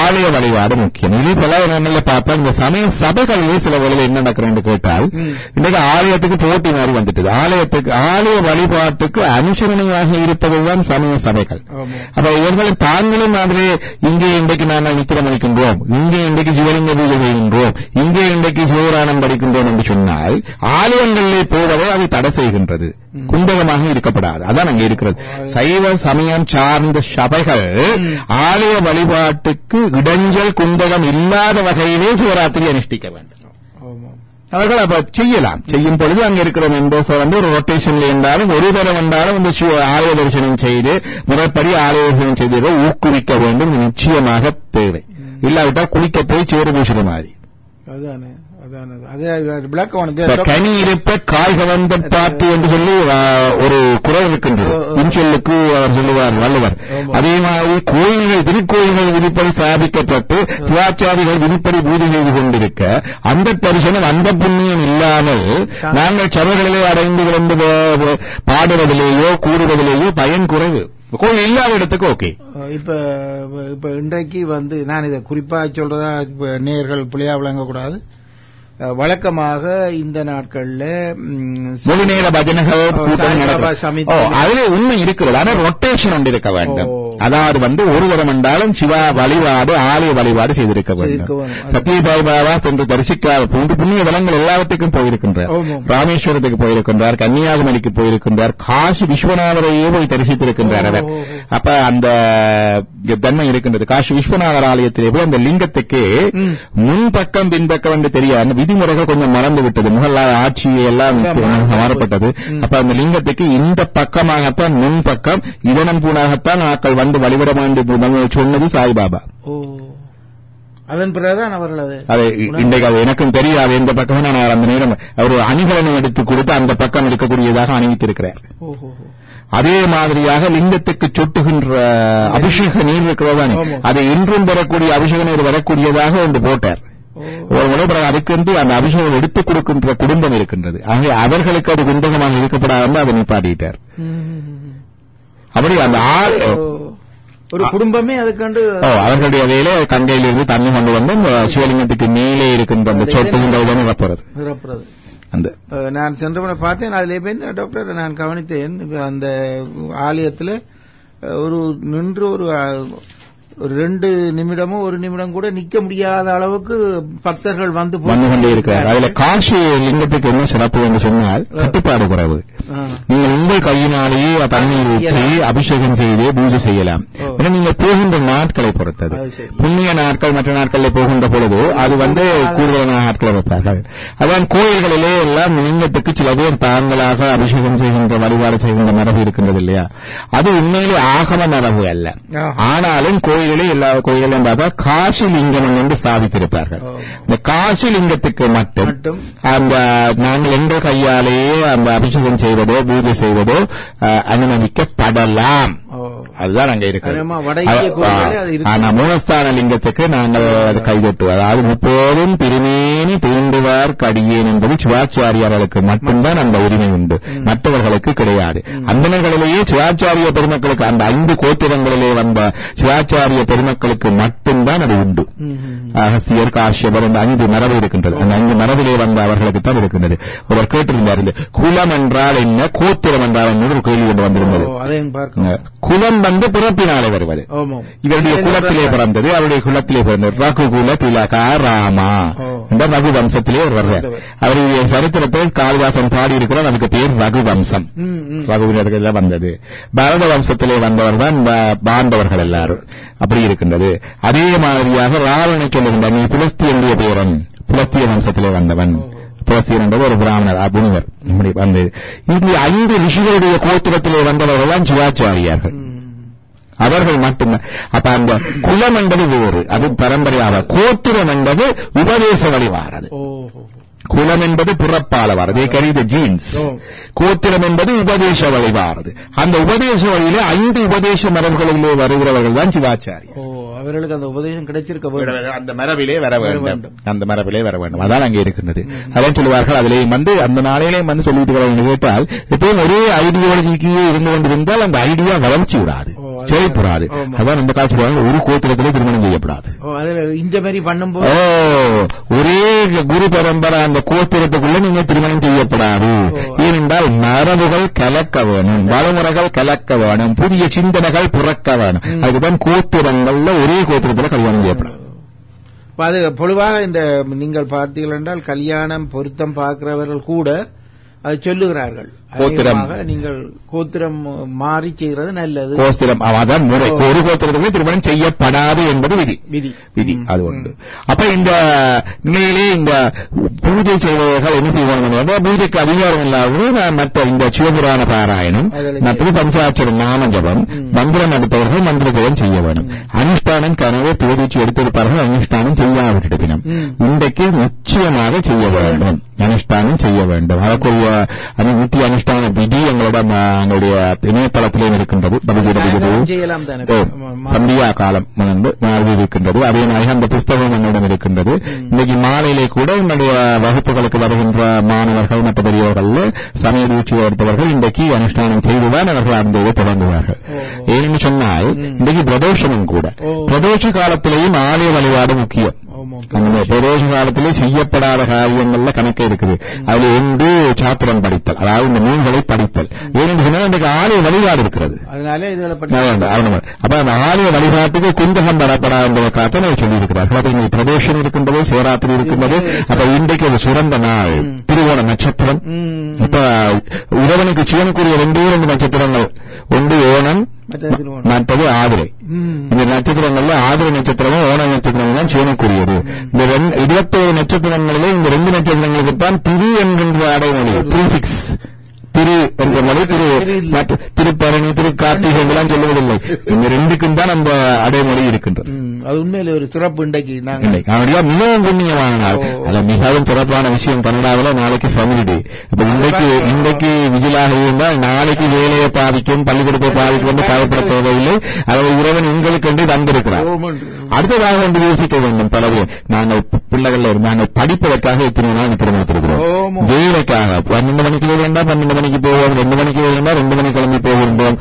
ஆலய வழிபாடு முக்கியம். இது பல இடங்களில் பார்த்தா இந்த சமய சபைகளிலே சில வேளையில் என்ன நடக்கிறேன்னு கேட்டால், இன்னைக்கு ஆலயத்துக்கு போட்டி மாதிரி வந்துட்டு, ஆலய வழிபாட்டுக்கு அனுசரணையாக இருப்பதுதான் சமய சபைகள். அப்ப இவர்கள் தாங்களும் மாதிரி இங்கே இன்றைக்கு நாங்கள் நித்திரம் அளிக்கின்றோம், இங்கே இன்றைக்கு சிவலிங்க பூஜை செய்கின்றோம், இங்கே இன்றைக்கு சிவபுராணம் படிக்கின்றோம் என்று சொன்னால் ஆலயங்களிலே போவதை அதை தடை செய்கின்றது. குந்தகமாக இருக்கப்படாது. அதான் அங்கே இருக்கிறது. சைவ சமயம் சார்ந்த சபைகள் ஆலய வழிபாட்டுக்கு இடைஞ்சல் குந்தகம் இல்லாத வகையிலே சிவராத்திரி அனுஷ்டிக்க வேண்டும். அவர்கள் அப்ப செய்யலாம். செய்யும் பொழுது அங்க இருக்கிற மெம்பர்ஸ் ஒரு ரொட்டேஷன்ல இருந்தாலும், ஒரு தரம் வந்தாலும் இந்த ஆலய தரிசனம் செய்து முறைப்படி ஆலய தரிசனம் செய்து ஊக்குவிக்க வேண்டும். நிச்சயமாக தேவை. இல்லாவிட்டால் குளிக்க போய் சேறு பூசுற மாதிரி. கனி இருப்ப காய் கவர்ந்த பாட்டு என்று சொல்லி ஒரு குரல் இருக்கின்றது. இன்சொல்லுக்கு அவர் சொல்லுவார் வள்ளுவர். அதே மாதிரி கோயில்கள் திருக்கோயில்கள் விதிப்படி ஸ்தாபிக்கப்பட்டு சிவாச்சாரிகள் விதிப்படி பூஜை செய்து கொண்டிருக்க அந்த தரிசனம் அந்த புண்ணியம் இல்லாமல் நாங்கள் சபைகளிலே அடைந்து விழுந்து பாடுவதிலேயோ கூடுவதிலேயோ பயன் குறைவு. கோயில் இல்லாத இடத்துக்கு ஓகே. இப்ப இன்றைக்கு நான் இதை குறிப்பா சொல்றதா நேயர்கள் பிள்ளையா விளங்க கூடாது. வழக்கமாக இந்த நாட்கள்ல முழு நேர பஜனைகள் அதுல உண்மை இருக்கிறது. ஆனால் ரொட்டேஷன் ஒன்று இருக்க வேண்டும். அதாவது ஒரு தரம் என்றாலும் சிவா வழிபாடு ஆலய வழிபாடு செய்திருக்க வேண்டும். சத்யசாய் பாபா சென்று தரிசிக்காத போன்று புண்ணிய வளங்கள் எல்லாவற்றுக்கும் போயிருக்கின்றார். ராமேஸ்வரத்துக்கு போயிருக்கின்றார், கன்னியாகுமரிக்கு போயிருக்கின்றார், காசி விஸ்வநாதரையே போய் தரிசித்திருக்கின்றார் அவர். அப்ப அந்த தன்மை இருக்கின்றது. காசி விஸ்வநாதர் ஆலயத்திலே போய் அந்த லிங்கத்துக்கு முன்பக்கம் பின்பக்கம் என்று தெரியாது, விதிமுறைகள் கொஞ்சம் மறந்து விட்டது. முகலாய ஆட்சியை எல்லாம் மாறப்பட்டது. அப்ப அந்த லிங்கத்துக்கு இந்த பக்கமாகத்தான் முன்பக்கம் இதனம் பூனாகத்தான் ஆக்கள் வந்து வழிபட வேண்டும் சொன்னது சாய்பாபா. அதன் பிறகுதான் அவர்கள் அது இன்றைக்கு அது எனக்கும் தெரியாது எந்த பக்கம். நான் அந்த நேரம் அவர் அணிகலனை எடுத்து கொடுத்து அந்த பக்கம் இருக்கக்கூடியதாக அணிவித்திருக்கிறார். அதே மாதிரியாக லிங்கத்துக்கு சொட்டுகின்ற அபிஷேக நீர் இருக்கிறதானே, அதை இன்றும் வரக்கூடிய அபிஷேக நீர் வரக்கூடியதாக ஒன்று போட்டார். ஒரு முறை அதுக்கென்று அந்த அபிஷேகம் எடுத்துக் கொடுக்கின்ற குடும்பம் இருக்கின்றது. ஆகவே அவர்களுக்கு அது குண்டகமாக இருக்கப்படாமல் அதை நிப்பாட்டிட்டார். அப்படி அந்த ஒரு குடும்பமே அதுக்கண்டு அவர்களுடைய வேலை கங்கையிலிருந்து தண்ணி கொண்டு வந்து சிவலிங்கத்துக்கு மேலே இருக்கின்ற அந்த சொட்டுகின்ற நிரப்புறது. அந்த நான் சென்ற பார்த்தேன். அதுல போய் டாக்டர் நான் கவனித்தேன், அந்த ஆலயத்துல ஒரு நின்று ஒரு 2 நிமிடமோ 1 நிமிடம் கூட நிக்க முடியாத அளவுக்கு பக்தர்கள் வந்து கொண்டே இருக்கிறார். அதுல காசி லிங்கத்துக்கு என்ன சிறப்பு என்று சொன்னால் கட்டுப்பாடு குறைவு. நீங்கள் உங்கள் கையினாலேயே தண்ணீர் ஊற்றி அபிஷேகம் செய்து பூஜை செய்யலாம். நீங்கள் போகின்ற நாட்களை பொறுத்தது. புண்ணிய நாட்கள் மற்ற நாட்களில் போகின்ற பொழுது அது கூடுதலான நாட்கள் வைப்பார்கள். அதான் கோயில்களிலே எல்லாம் லிங்கத்துக்கு சில பேர் தாங்களாக அபிஷேகம் செய்கின்ற வழிபாடு செய்கின்ற மரபு இருக்கின்றது இல்லையா? அது உண்மையிலே ஆகம மரபு அல்ல. ஆனாலும் கோயில்களே எல்லா கோயிலும் பார்த்தா காசி லிங்கம் என்று ஸ்தாபித்திருப்பார்கள். இந்த காசி லிங்கத்துக்கு மட்டும் அந்த நாங்கள் எங்கள் கையாலேயே அந்த அபிஷேகம் செய்வதோ பூஜை செய்வதோ அனுமதிக்கப்படலாம். அதுதான் அங்க இருக்கு. ஆனா மூலஸ்தான லிங்கத்துக்கு நாங்கள் கைதொட்டுவோம். அதாவது முப்போதும் திருமேனி தீண்டுவார் கடியேன் என்பது சிவாச்சாரியார்களுக்கு மட்டும்தான் அந்த உரிமை உண்டு, மற்றவர்களுக்கு கிடையாது. அந்தனர்களிலேயே சிவாச்சாரிய பெருமக்களுக்கு அந்த 5 கோத்திரங்களிலே வந்த சிவாச்சாரிய பெருமக்களுக்கு மட்டும்தான் அது உண்டு. அகஸ்தியர், காஷ்யபர் அந்த 5 மரபு இருக்கின்றது. அந்த 5 மரபிலே வந்த அவர்களுக்கு தான் இருக்கின்றது. ஒருவர் கேட்டிருந்தார், இந்த குலம் என்றால் என்ன, கோத்திரம் என்றால் என்ன ஒரு கேள்வி கொண்டு வந்திருந்தது. குலம் பிறப்பினாலே வருவது. இவருடைய குலத்திலே பிறந்தது, அவருடைய குலத்திலே பிறந்தது. ரகுகுல திலகா ராமா என்ற ரகு வம்சத்திலே ஒரு வர்றார். அவருடைய சரித்திரத்தை காளிதாசன் பாடி இருக்கிறார். அதுக்கு பேர் ரகு வம்சம். ரகுவினர்கள் வந்தது. பரத வம்சத்திலே வந்தவர் தான் பாண்டவர்கள் எல்லாரும். அப்படி இருக்கின்றது. அதே மாதிரியாக ராவணனை சொல்லுகின்றார், நீ புலஸ்தியனுடைய பேரன், புலஸ்திய வம்சத்திலே வந்தவன். புலஸ்தியன் என்பது ஒரு பிராமணர், புனிவர். இப்படி வந்தது. இப்படி 5 ரிஷிகளுடைய கோத்திரத்திலே வந்தவர்கள் தான் சிவாச்சாரியார்கள். அவர்கள் மட்டும்தான். அப்ப அந்த குலம் என்பது வேறு, அது பரம்பரையாக. கோத்திரம் என்பது உபதேச வழிவாரது. குலம் என்பது புறப்பால வாரது, கரீத ஜீன்ஸ். கோத்திரம் என்பது உபதேச வழி வாரது. அந்த உபதேச வழியில 5 உபதேச மரபுகளிலே வருகிறவர்கள் தான் சிவாச்சாரி. அவர்களுக்கு அந்த உபதேசம் கிடைச்சிருக்க வேண்டும், அந்த மரபிலே வர வேண்டும், அந்த மரபிலே வர வேண்டும். அதான் அங்கே இருக்கின்றது. அதான் சொல்லுவார்கள். அதிலே அந்த நாளையிலே சொல்லிட்டு கேட்டால் எப்பவும் ஒரே ஐடியாலஜிக்கு இருந்து கொண்டிருந்தால் அந்த ஐடியா வளர்ச்சி விடாது, செயல்படாது. அதான் இந்த காட்சி ஒரு கோத்திரத்திலே திருமணம் செய்யப்படாது. இந்த மாதிரி பண்ணும்போது ஒரே குரு பரம்பரை அந்த கோத்திரத்துக்குள்ள நீங்க திருமணம் செய்யப்படாது. ஏனென்றால் மரபுகள் கலக்க வேணும், வளமுறைகள் கலக்க வேணும், புதிய சிந்தனைகள் பிறக்க வேணும். அதுக்குதான் கோத்திரங்கள்ல ஒரே கோத்திரத்தில் கல்யாணம் செய்யப்படாது. அது பொதுவாக இந்த நீங்கள் பார்த்தீர்கள் என்றால் கல்யாணம் பொருத்தம் பார்க்கிறவர்கள் கூட அது சொல்லுகிறார்கள். நீங்கள் கோத்திரம் மாறி செய்கிறது நல்லது. கோத்திரம் அதான் முறை. ஒரு கோத்திரத்துக்கு திருமணம் செய்யப்படாது என்பது விதி. அது உண்டு. அப்ப இந்த நிலையிலே இந்த பூஜை செய்வர்கள் என்ன செய்வாங்க? பூஜைக்கு அதிகாரம் இல்லாத மற்ற இந்த சிவபுராண பாராயணம், மற்ற பஞ்சாட்சர நாம ஜபம், மந்திரம் எடுப்பவர்கள் மந்திர ஜபம் செய்ய வேண்டும். அனுஷ்டானம் கனவே தேதிச்சு எடுத்திருப்பார்கள். அனுஷ்டானம் செய்யாவிட்டிருப்பினும் இன்றைக்கு நிச்சயமாக செய்ய வேண்டும். அனுஷ்டானம் செய்ய வேண்டும். அதற்குரிய நித்திய அனுஷ்டான விதி எங்களுடைய இணையதளத்திலேயும் இருக்கின்றது. சந்தியா காலம் இருக்கின்றது. அதே மாதிரி அந்த புஸ்தகம் என்னிடம் இருக்கின்றது. இன்னைக்கு மாலையிலே கூட என்னுடைய வகுப்புகளுக்கு வருகின்ற மாணவர்கள் மற்ற பெரியவர்கள் சமய ரூச்சி எடுத்தவர்கள் இன்றைக்கு அனுஷ்டானம் செய்துதான் அவர்கள் அந்த இதை தொடங்குவார்கள். ஏனென்று சொன்னால் இன்றைக்கு பிரதோஷமும் கூட. பிரதோஷ காலத்திலேயும் ஆலய வழிபாடு முக்கியம். பிரதோஷ காலத்திலே செய்யப்படாத காரியங்கள்ல கணக்கு இருக்குது. அதுல ஒன்று சாத்திரம் படித்தல், அதாவது இந்த நூல்களை படித்தல். ஏனென்று சொன்னால் இன்றைக்கு ஆலய வழிபாடு இருக்கிறது. அப்ப அந்த ஆலய வழிபாட்டுக்கு குந்தகம் வரப்படாத சொல்லியிருக்கிறார்கள். பிரதோஷம் இருக்கின்றது, சிவராத்திரி இருக்கின்றது. அப்ப இன்றைக்கு ஒரு சிறந்த நாள் திருவோண நட்சத்திரம். இப்ப உறவனுக்கு சிவனுக்குரிய 2 நட்சத்திரங்கள், ஒன்று ஓணம், மற்றது ஆதிரை. இந்த நட்சத்திரங்கள்ல ஆதிரை நட்சத்திரமும் ஓண நட்சத்திரமும் தான் சிவனுக்குரியது. இந்த 27 நட்சத்திரங்களிலே இந்த 2 நட்சத்திரங்களுக்கு தான் திரு என்கின்ற அடைமொழி, ப்ரீஃபிக்ஸ். திரு என்ற மொழி திருப்பரணி, திரு கார்த்திகை எல்லாம் சொல்லுவதில்லை. இந்த 2க்கும் தான் அந்த அடைமொழி இருக்கின்றது. அது உண்மையில ஒரு சிறப்பு. இன்றைக்கு மிகவும் புண்ணியமான நாள். அதுல மிகவும் சிறப்பான விஷயம், கனடாவில் நாளைக்கு ஃபேமிலி டே. இப்ப இன்றைக்கு விஜிலாக இருந்தால் நாளைக்கு வேலையை பாதிக்கும், பள்ளிக்கூடத்தை பாதிக்கும் என்று பயப்பட தேவையில்லை. அதாவது இறைவன் உங்களுக்கு தந்திருக்கிறார். அடுத்ததாக ஒன்று யோசிக்க வேண்டும். பலவே நாங்கள் பிள்ளைகள் நாங்கள் படிப்பதற்காக இத்தனை நாள் திருமணத்திருக்கிறோம். வேலைக்காக 12 மணிக்கு வேண்டாம், 12 மணிக்கு போவோம், 2 மணிக்கு வேண்டாம், 2 மணி கிளம்பி போகின்றோம்.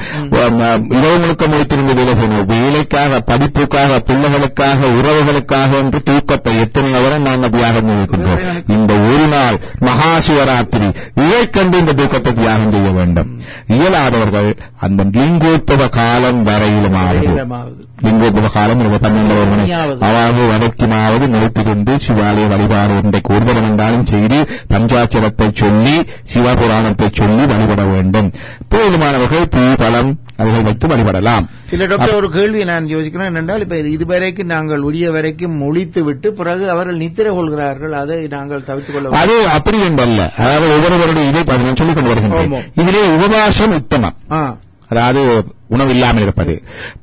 இரவு முழுக்க முடித்திருந்து வேலை செய்யணும். வேலைக்காக, படிப்புக்காக, பிள்ளைகளுக்காக, உறவுகளுக்காக என்று தூக்கத்தை எத்தனை நேரம் நாங்கள் தியாகம் செய்கின்றோம். இந்த ஒரு நாள் மகா சிவராத்திரி இதை கண்டு இந்த தூக்கத்தை தியாகம் செய்ய வேண்டும். இயலாதவர்கள் அந்த லிங்கோத்பவ காலம் வரையிலுமாவது, லிங்கோத்பவ காலம் 12 மணி அதாவது வடக்கினாவது முடித்துக்கொண்டு சிவாலய வழிபாடு இன்றைக்கு ஒரு தரம் என்றாலும் செய்து பஞ்சாட்சரத்தை சொல்லி சிவபுராணத்தை சொல்லி வழிபட வேண்டும். போதுமானவர்கள் பூ பழம் அவர்கள் வைத்து வழிபடலாம். இல்ல டாக்டர், ஒரு கேள்வி நான் யோசிக்கிறேன். என்னென்றால் இப்ப இதுவரைக்கும் நாங்கள் உரிய வரைக்கும் ஒழித்து விட்டு பிறகு அவர்கள் நித்திரை கொள்கிறார்கள். அதை நாங்கள் தவிர்த்துக் கொள்ள அது அப்படி என்றல்ல. அதாவது ஒவ்வொருவருடைய இதை நான் சொல்லிக் கொண்டு வருகின்றேன். இதிலே உபவாசம் உத்தமம். அதாவது உணவு இல்லாமல் இருப்பது.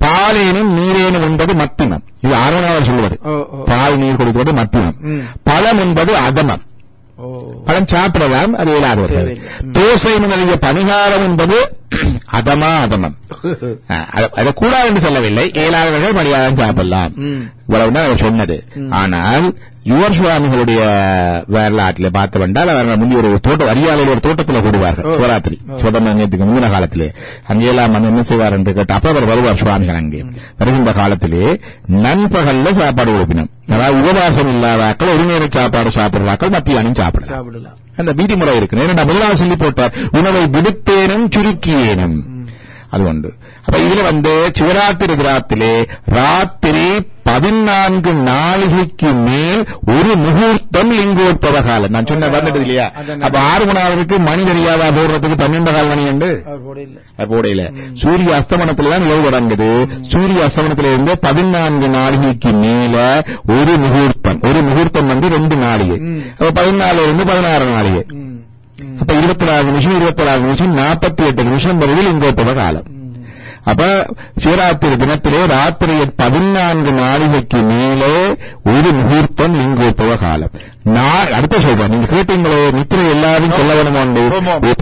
பாலேனும் நீரேனும் என்பது மத்திமம். இது ஆர்வனாளர் சொல்வது. பால் நீர் கொடுப்பது மத்திமம். பழம் என்பது அதமம். பழம் சாப்பிடலாம், அது இயலாதவர்கள். தோசை முதலிய பணிகாரம் என்பது அதமம். அதை கூடாது என்று சொல்லவில்லை. இயலாதவர்கள் மணியாரம் சாப்பிடலாம், இவ்வளவுதான் அவர் சொன்னது. ஆனால் யுவர் சுவாமிகளுடைய வரலாற்றிலே பார்த்து வந்தால் அவர்கள் முந்தைய ஒரு தோட்டம், அரியாலையில் ஒரு தோட்டத்தில் கூடுவார்கள் சிவராத்திரி சுதந்திரத்துக்கு முன்ன காலத்திலே. அங்கெல்லாம் என்ன செய்வார் என்று கேட்டு அப்ப அவர் வருவார் சுவாமிகள். அங்கே வருகின்ற காலத்திலே நண்பகல்ல சாப்பாடு கொடுப்பினோம். அதாவது உபவாசம் இல்லாதாக்கள் ஒரு நேர சாப்பாடு சாப்பிடுறாக்கள் மத்தியானம் சாப்பிடலாம். அந்த விதிமுறை இருக்கு. ஏன்னா முதலாவது சொல்லி போட்டார், உணவை விடுத்தேனும் சுருக்கியேனும். அது உண்டு. அப்ப இதுல சிவராத்திரி தினத்திலே ராத்திரி 14 நாளிகைக்கு மேல் ஒரு முகூர்த்தம் லிங்கோத்பவ காலம். நான் சொன்ன வந்துட்டு இல்லையா? அப்ப 6 மணி நேரத்துக்கு மணி தெரியாதா போடுறதுக்கு 12 மணி உண்டு போடையில. சூரிய அஸ்தமனத்துலதான் இரவு தொடங்குது. சூரிய அஸ்தமனத்திலிருந்து 14 நாளிகைக்கு மேல ஒரு முகூர்த்தம். ஒரு முகூர்த்தம் 2 நாளிகை. அப்ப 14 இருந்து 16 நாளிகை. அப்ப 24 நிமிஷம் 24 நிமிஷம் 48 நிமிஷம் வரையில் லிங்கோத்பவ காலம். அப்ப சிவராத்திரி தினத்திலே ராத்திரி 14 நாளிகைக்கு மேலே ஒரு முகூர்த்தம் லிங்கோத்பவ காலம். அடுத்த சொல்றேன், நீங்க கேட்டீங்களே நித்திரை எல்லாரும் சொல்ல வேணுமோ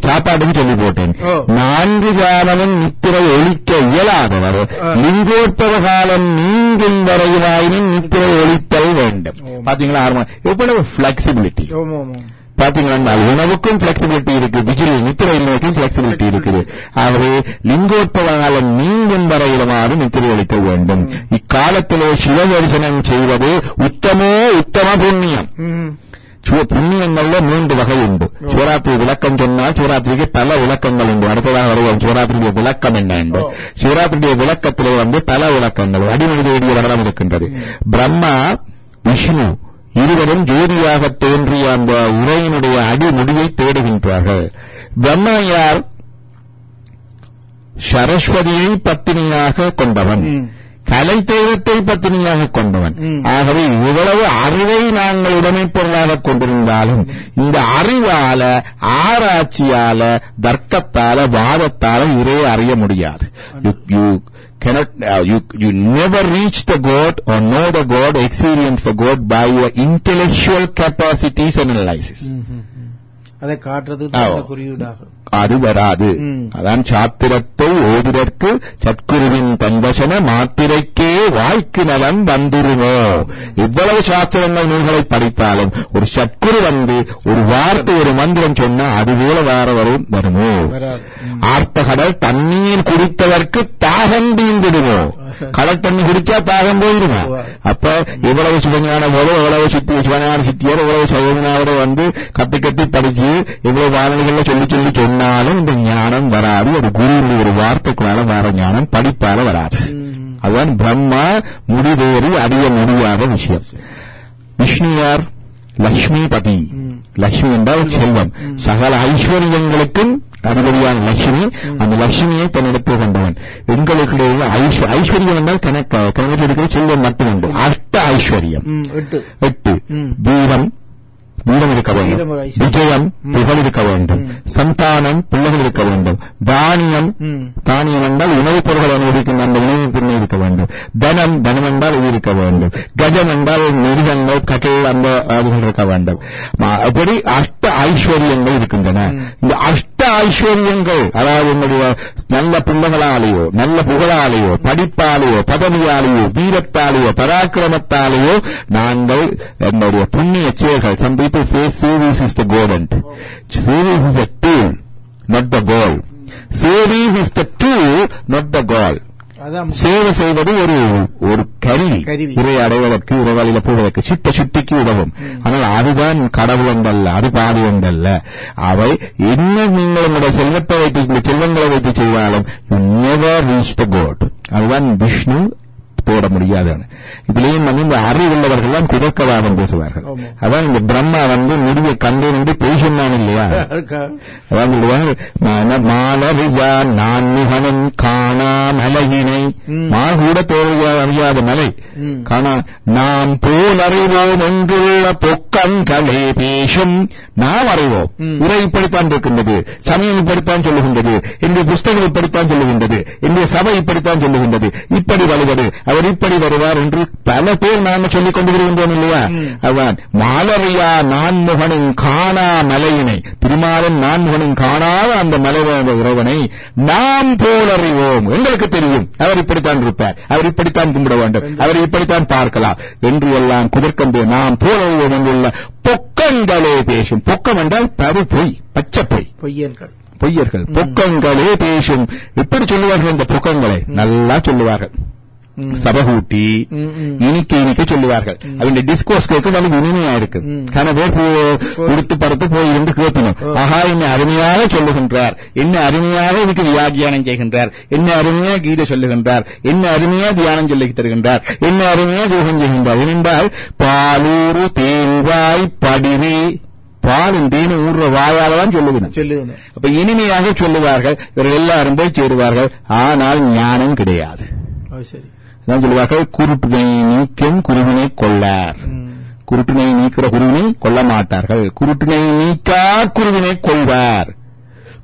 சாப்பாடுன்னு சொல்லி போட்டேன். 4 காலமும் நித்திரை ஒழிக்க இயலாதவர் லிங்கோத்பவ காலம் நீங்கும் வரையிலாயினும் நித்திரை ஒழித்தல் வேண்டும். பாத்தீங்களா? எவ்வளவு பிளெக்சிபிலிட்டி பாத்தீங்கன்னா, உணவுக்கும் பிளெக்சிபிலிட்டி இருக்கு, விஜில் நித்திரை நோய்க்கும் பிளெக்சிபிலிட்டி இருக்குது. ஆகவே லிங்கோத்பவ காலம் நீங்கும் வரையிலுமாறு நித்திரை ஒழித்தல் வேண்டும். இக்காலத்திலே சிவ தரிசனம் செய்வது உத்தம புண்ணியம். புண்ணியங்கள்ல 3 வகை உண்டு. சிவராத்திரி விளக்கம் சொன்னால் சிவராத்திரிக்கு பல விளக்கங்கள் உண்டு. அடுத்ததாக வருவோம் சிவராத்திரியுடைய விளக்கம் என்ன என்று. சிவராத்திரியுடைய விளக்கத்திலே பல விளக்கங்கள் அடிமொழி வேண்டிய வரலாம் இருக்கின்றது. பிரம்மா, விஷ்ணு, இருவரும் ஜோதியாக தோன்றிய அந்த உரையினுடைய அடிமுடியை தேடுகின்றார்கள். பிரம்மா யார்? சரஸ்வதியை பத்தினியாக கொண்டவன், கலை தெய்வத்தை பத்தினியாக கொண்டவன். ஆகவே இவ்வளவு அறிவை நாங்கள் உடைமை பொருளாக கொண்டிருந்தாலும் இந்த அறிவால, ஆராய்ச்சியால, தர்க்கத்தால, வாதத்தால இறையை அறிய முடியாது. You never reach the God or know the God, experience the God by your intellectual capacities and analysis. அதை காட்டுறது குறியீடாகும். அது வராது. அதான் சாத்திரத்தை ஓதிடற்கு சற்குருவின் தன்வசன மாத்திரைக்கே வாய்க்கு நலன் வந்துருமோ. இவ்வளவு சாத்திரங்கள் நூல்களை படித்தாலும் ஒரு சற்குரு வந்து ஒரு வார்த்தை, ஒரு மந்திரம் சொன்னா அதுபோல வருமோ? ஆர்த்த கடல் தண்ணீர் குடித்ததற்கு தாகம் தீர்ந்துடுமோ? கடல் தண்ணி குடிச்சா தாகம் போயிடுமா? அப்ப இவ்வளவு சிவஞானமோட, இவ்வளவு சிவஞான சித்தியர், இவ்வளவு சைவனாவோட வந்து கத்தி கத்தி படிச்சு இவ்வளவு வானொலிகள்ல சொல்லி சொல்லி சொன்னாலும் இந்த ஞானம் வராது. ஒரு குருவுடைய ஒரு வார்த்தைக்குள்ளால வர ஞானம் படிப்பால வராது. அதுதான் பிரம்மா முடிவேறி அறிய முடியாத விஷயம். விஷ்ணு யார்? லட்சுமிபதி. லட்சுமி என்றால் செல்வம். சகல ஐஸ்வர்யங்களுக்கும் அதிபதியான லட்சுமி. அந்த லட்சுமியை தன்னிடத்தில் கொண்டவன். எங்களுக்கு ஐஸ்வர்யம் என்றால் கணக்கு இருக்கிற செல்வம் மட்டுமுண்டு. அஷ்ட ஐஸ்வர்யம் 8. வீரம், வீரம் இருக்க வேண்டும். விஜயம், புகழ் இருக்க வேண்டும். சந்தானம், பிள்ளைகள் இருக்க வேண்டும். தானியம், தானியம் என்றால் உணவுப் பொருட்கள் அனுபவிக்கின்ற அந்த உணவு திறமை இருக்க வேண்டும். தனம், தனம் என்றால் இது இருக்க வேண்டும். கஜம் என்றால் மிருகங்கள், கட்டில், அந்த அதுகள் இருக்க வேண்டும். அப்படி அஷ்ட ஐஸ்வர்யங்கள் இருக்கின்றன. இந்த அஷ்ட ஐஸ்வர்யங்கள், அதாவது உங்களுடைய நல்ல பிள்ளைகளாலேயோ, நல்ல புகழாலேயோ, படிப்பாலேயோ, பதவியாலேயோ, வீரத்தாலேயோ, பராக்கிரமத்தாலேயோ நாங்கள் என்னுடைய புண்ணிய செயல்கள். Some people say service is the goal. Service is a tool, not the goal. Service is the tool, not the goal. சேவை செய்வது ஒரு கருவி, இறை அடைவதற்கு, இறைவழியில போவதற்கு, சித்த சுத்திக்கு உதவும். ஆனால் அதுதான் கடவுள் ஒன்றல்ல, அது பாதி ஒன்றல்ல. அவை என்ன நீங்கள் உங்களுடைய செல்வத்தை வைத்து, இந்த செல்வங்களை வைத்து செய்தாலும் you never reach the God. அதுதான் விஷ்ணு போட முடியாதுன்னு. இதுலயும் இந்த அறிவுள்ளவர்கள் தான் குதர்க்கவாதம் பேசுவார்கள். அதான் இந்த பிரம்மா வந்து முடிய கண்டு நின்று பொய் சொன்னான் இல்லையா? அதான் மாலறியா நான் முகனும் காணா மலையினை, மா கூட அறியாத மலை காணா, நாம் போல் அறிவோம் என்றுள்ள பொக்கங்களே பேசும். நாம் அறிவோம். உரை இப்படித்தான் இருக்கின்றது, சமயம் இப்படித்தான் சொல்லுகின்றது, என்னுடைய புஸ்தகம் இப்படித்தான் சொல்லுகின்றது, என்னுடைய சபை இப்படித்தான் சொல்லுகின்றது, இப்படி வழிபடு, அவர் இப்படி வருவார் என்று பல பேர் நாம சொல்லிக் கொண்டு வருகின்றோம் இல்லையா? அவன் மாலறியா நான்முகனின் காணா மலையினை, திருமாலன் நான்முகனின் காணாத அந்த மலை இறைவனை நாம் போல் அறிவோம். எங்களுக்கு தெரியும் அவர் இப்படித்தான் இருப்பார், அவர் இப்படித்தான் கும்பிட வேண்டும், அவர் இப்படித்தான் பார்க்கலாம் என்று எல்லாம் குதர்க்கம் நாம் போல் அறிவோம் என்றுள்ள பொக்கங்களே பேசும். பொக்கம் என்றால் பரு பொய், பச்சை பொய், பொய்யர்கள். பொக்கங்களே பேசும். எப்படி சொல்லுவார்கள் இந்த பொக்கங்களை? நல்லா சொல்லுவார்கள். சபகூட்டி இனிக்க சொல்லுவார்கள். அவங்க டிஸ்கோர்ஸ் கேட்க நல்ல இனிமையா இருக்கு. கன பேர் உடுத்து படுத்து போய் இருந்து கேட்கணும். ஆஹா, என்ன அருமையாக சொல்லுகின்றார், என்ன அருமையாக இதுக்கு வியாக்கியானம் செய்கின்றார், என்ன அருமையா கீதை சொல்லுகின்றார், என்ன அருமையா தியானம் சொல்லி தருகின்றார், என்ன அருமையா யோகம் செய்கின்றார். ஏனென்றால் பாலூரு தேவாய் படிரே, பாலும் தேனும் ஊர்ற வாயாலதான் சொல்லுவேன். அப்ப இனிமையாக சொல்லுவார்கள். இவர்கள் எல்லாரும் போய் சேருவார்கள். ஆனால் ஞானம் கிடையாது. சொல்லுவார்கள் குருட்டினை நீக்கும் குருவினை கொள்ளார். குருட்டினை நீக்கிற குருவினை கொள்ள மாட்டார்கள். குருட்டினை நீக்கா குருவினை கொள்வார்.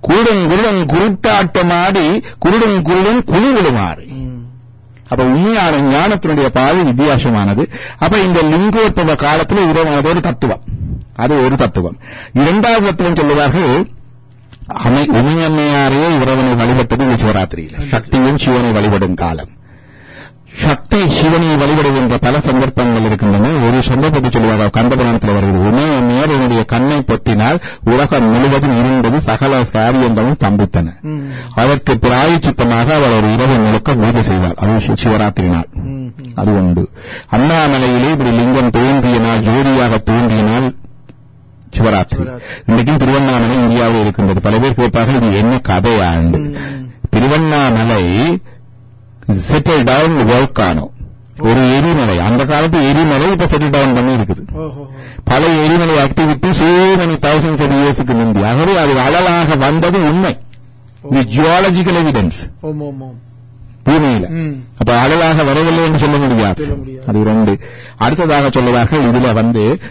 குருடன் குருடன் குருட்டாட்டமாடி குருடன் குருடன் குழுவிடுமாறு. அப்ப உண்மையான ஞானத்தினுடைய பாதை வித்தியாசமானது. அப்ப இந்த லிங்கோத்பவ காலத்தில் அது ஒரு தத்துவம், அது ஒரு தத்துவம். இரண்டாவது தத்துவம் சொல்லுவார்கள், உமையம்மையாரே இறைவனை வழிபட்டது இந்த சிவராத்திரியில். சக்தியும் சிவனை வழிபடும் காலம். சக்தி சிவனை வழிபடுகின்ற பல சந்தர்ப்பங்கள் இருக்கின்றன. ஒரு சந்தர்ப்பத்தை சொல்லுவாங்க, கந்தபுராணத்தில் வருகிறது. உமையம்மையார் என்னுடைய கண்ணை பொத்தினால் உலகம் முழுவதும் இருந்தது, சகல காரியங்களும் ஸ்தம்பித்தன. அதற்கு பிராயச்சித்தமாக அவர் ஒரு இரவு முழுக்க பூஜை செய்வார். அது சிவராத்திரி நாள். அது உண்டு. அண்ணாமலையிலே இப்படி லிங்கம் தோன்றிய நாள், ஜோதியாக தோன்றிய நாள் சிவராத்திரி. இன்றைக்கும் திருவண்ணாமலை இந்தியாவில் இருக்கின்றது. பல பேர் கேட்பார்கள், இது என்ன கதையாண்டு? Tiruvannamalai settle down volcano. ஒரு எரிமலை, அந்த காலத்து எரிமலை இப்ப செட்டில் டவுன் பண்ணி இருக்குது. பல எரிமலை activity so many thousands of yearsக்கு முந்தி. ஆகவே அது அழலாக வந்தது உண்மை. இது ஜியாலஜிக்கல் எவிடன்ஸ் பூமியில. அப்ப அழலாக வரவில்லை என்று சொல்ல முடியாது. அது ரெண்டு. அடுத்ததாக சொல்லுவார்கள் இதுல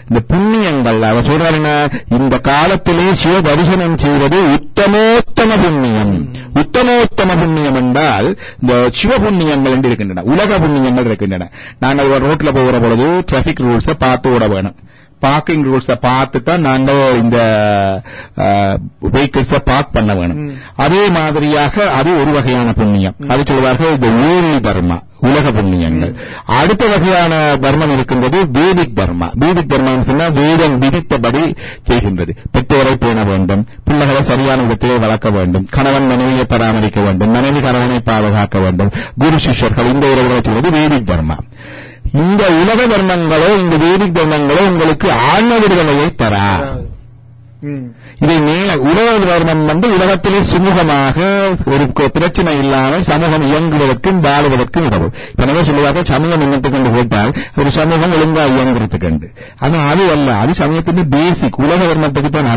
இந்த புண்ணியங்கள் அவர் சொல்றாருன்னா, இந்த காலத்திலே சிவ தரிசனம் செய்வது உத்தமோத்தம புண்ணியம். உத்தமோத்தம புண்ணியம் என்றால் இந்த சிவ புண்ணியங்கள் என்று இருக்கின்றன, உலக புண்ணியங்கள் இருக்கின்றன. நாங்கள் ஒரு ரோட்ல போகிற பொழுது டிராபிக் ரூல்ஸை பார்த்து ஓட வேணும். பார்க்கிங் ரூல்ஸை பார்த்து தான் நாங்கள் இந்த வெஹிக்கிள்ஸை பார்க் பண்ண வேணும். அதே மாதிரியாக அது ஒரு வகையான புண்ணியம். அது சொல்வார்கள் இந்த ஊழி தர்மா, உலக புண்ணியங்கள். அடுத்த வகையான தர்மம் இருக்கின்றது வேதிக் தர்மா. வேதிக் தர்மம் சொன்னா வேதம் விதித்தபடி செய்கின்றது. பெற்றோரை பேண வேண்டும், பிள்ளைகளை சரியான விதத்திலே வளர்க்க வேண்டும், கணவன் மனைவியை பராமரிக்க வேண்டும், மனைவி கணவனை பாதுகாக்க வேண்டும், குரு சிஷ்யர்கள், இந்த உறவுகளை சொல்வது வேதிக் தர்மா. இந்த உலக தர்மங்களோ இந்த வேதிக் தர்மங்களோ உங்களுக்கு ஆன்ம விடுதலையை தரா. இதை மேல உலக தர்மம் உலகத்திலே சுமூகமாக ஒரு பிரச்சனை இல்லாமல் சமூகம் இயங்குவதற்கும் வாழுவதற்கும் உதவும். எனவே சொல்லுவார்கள் சமயம் என்னத்துக்கு என்று கேட்டால் ஒரு சமூகம் ஒழுங்கா இயங்குறதுக்கு. ஆனா அது அல்ல, அது சமயத்தின் பேசிக் உலக தர்மத்துக்கு தான்.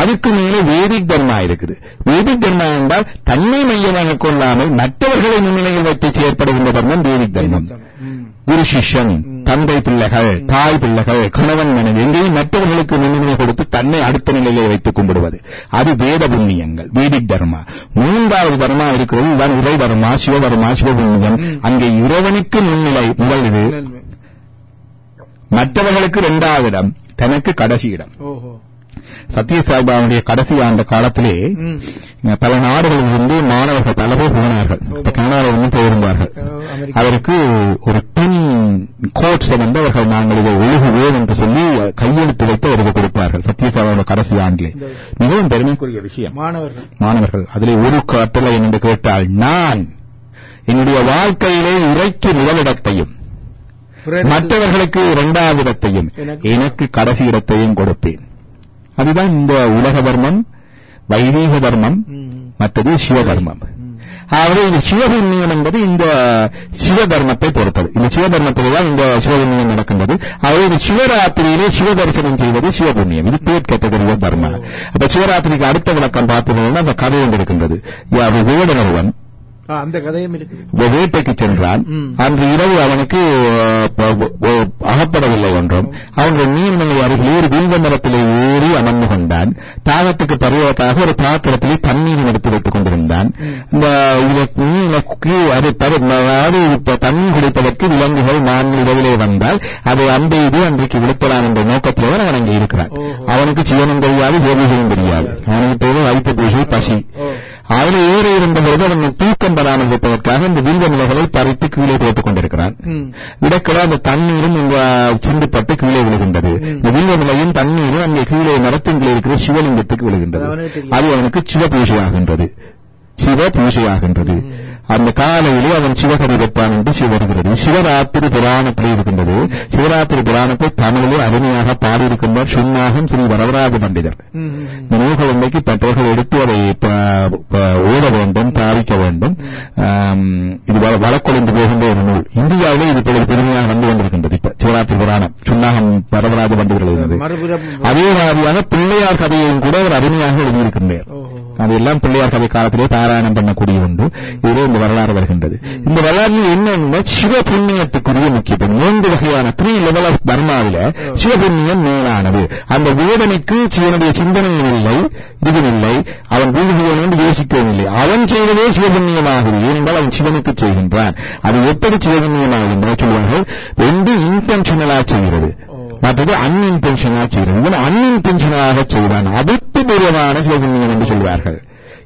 அதுக்கு மேலே வேதிக் தர்மா இருக்குது. வேதிக் தர்மா என்றால் தன்னை மையமாக கொள்ளாமல் மற்றவர்களை முன்னிலையில் வைத்து செயற்படுகின்ற தர்மம் வேதிக் தர்மம். குரு சிஷ்யன், தந்தை பிள்ளைகள், தாய் பிள்ளைகள், கணவன் மனைவி எங்கேயும் மற்றவர்களுக்கு முன்னுரிமை கொடுத்து தன்னை அடுத்த நிலையிலே வைத்துக் கொண்டுடுவது, அது வேத புண்ணியங்கள், வேதிக் தர்மா. மூன்றாவது தர்மா இருக்கிறது, இதுதான் இறை தர்மா, சிவதர்மா, சிவபுண்ணியம். அங்கே இறைவனுக்கு முன்னிலை முதல், இது மற்றவர்களுக்கு இரண்டாவது இடம், தனக்கு கடைசி இடம். சத்யசாய்பாவுடைய கடைசி ஆண்ட காலத்திலே பல நாடுகளிலிருந்து மாணவர்கள் பல பேர் போனார்கள். கனடாவிலிருந்து போயிருந்தார்கள். அவருக்கு ஒரு 10 கோட்ஸ் அவர்கள் நாங்கள் இதை ஒழுகுவோம் என்று சொல்லி கையெழுத்து வைத்து அவருக்கு கொடுத்தார்கள். சத்யசாய்பாவுடைய கடைசி ஆண்டிலே மிகவும் பெருமைக்குரிய விஷயம். மாணவர்கள் அதிலே ஒரு கட்டளை என்று கேட்டால், நான் என்னுடைய வாழ்க்கையிலே இறைக்கு முதலிடத்தையும் மற்றவர்களுக்கு இரண்டாவது இடத்தையும் எனக்கு கடைசி இடத்தையும் கொடுப்பேன். அதுதான் இந்த உலக தர்மம், வைதீக தர்மம், மற்றது சிவதர்மம். ஆகவே இந்த சிவபுண்ணியம் என்பது இந்த சிவதர்மத்தை பொறுத்தது. இந்த சிவதர்மத்திலே தான் இந்த சிவபுண்ணியம் நடக்கின்றது. ஆகவே இந்த சிவராத்திரியிலே சிவ தரிசனம் செய்வது சிவபுண்ணியம். இது தேர்ட் கேட்டகரி தர்மா. அப்ப சிவராத்திரிக்கு அடுத்த விளக்கம் பார்த்தீங்கன்னா அந்த கதை ஒன்று இருக்கின்றது. வேடனொருவன் அந்த கதையும் இருக்கு. வேட்டைக்கு சென்றான். அன்று இரவு அவனுக்கு அகப்படவில்லை ஒன்றும். அவனுடைய நீர்நிலை அருகிலே ஒரு வில்வ மரத்திலே ஏறி அமர்ந்து கொண்டான். தாகத்துக்கு பருவதற்காக ஒரு பாத்திரத்திலே தண்ணீர் எடுத்து வைத்துக் கொண்டிருந்தான். தண்ணீர் குடிப்பதற்கு விலங்குகள் நான்கு இரவிலே வந்தால் அதை அன்பெய்து அன்றைக்கு விழுத்தலாம் என்ற நோக்கத்திலே அவன் அங்கே இருக்கிறான். அவனுக்கு சிவனும் தெரியாது, ஜோதிகளும் தெரியாது. அவனுக்கு தேவை வைத்த பூஜை, பசி. அவனை ஏறி இருந்தபோது அவன் தூக்கம் பெறாமல் இருப்பதற்காக இந்த வில்வ நிலைகளை பறித்து கீழே போட்டுக் கொண்டிருக்கிறான். இடக்கிட அந்த தண்ணீரும் இங்க சிந்துப்பட்டு கீழே விழுகின்றது. இந்த வில்வ நிலையும் தண்ணீரும் அங்கே கீழே மரத்தின் கீழே இருக்கிற சிவலிங்கத்துக்கு விழுகின்றது. அது அவனுக்கு சிவ பூஜையாகின்றது. அந்த காலையிலே அவன் சிவகரி பெற்றான் என்று வருகிறது. சிவராத்திரி புராணத்தில் இருக்கின்றது. சிவராத்திரி புராணத்தை தமிழிலே அருமையாக பாடியிருக்கின்றார் சுண்ணாகம் ஸ்ரீ வரவராஜ பண்டிதர். இந்த நூல்கள் இன்றைக்கு பெற்றோர்கள் எடுத்து அதை ஓட வேண்டும், தாவிக்க வேண்டும். இது வழக்கொழிந்து போகின்ற ஒரு நூல். இந்தியாவிலே இது பெருமையாக வந்து கொண்டிருக்கின்றது. இப்ப சிவராத்திரி புராணம் சுண்ணாகம் வரவராஜ பண்டிதர் எழுதினது. அதே மாதிரியாக பிள்ளையார் கதையையும் கூட அவர் அருமையாக எழுதியிருக்கின்றார். அதெல்லாம் பிள்ளையார் கதை காலத்திலே பாராயணம் பண்ணக்கூடிய உண்டு. இதிலே இந்த வரலாறு வருகின்றது. இந்த வரலாறு என்ன, சிவ புண்ணியத்துக்குரிய முக்கியத்துவம். 3 வகையான 3 லெவல் ஆஃப் தர்மாவில சிவபுண்ணியம் மேலானது. அந்த வேதனைக்கு சிவனுடைய சிந்தனையும் இல்லை, இதுவும் இல்லை, அவன் வீடுகிறோம் என்று யோசிக்கவும் இல்லை. அவன் செய்வதே சிவபுண்ணியமாகுது. ஏனென்றால் அவன் சிவனுக்கு செய்கின்றான். அது எப்படி சிவபுண்ணியமாகுது என்று சொல்வார்கள். ஒன்று இன்டென்ஷனலா செய்கிறது, மற்றது அன்இன்டென்ஷனா செய்கிறது. இவன் அன்இன்டென்ஷனாக செய்தான், அபுத்திபூர்வமான சிவபுண்ணியம் என்று சொல்வார்கள்.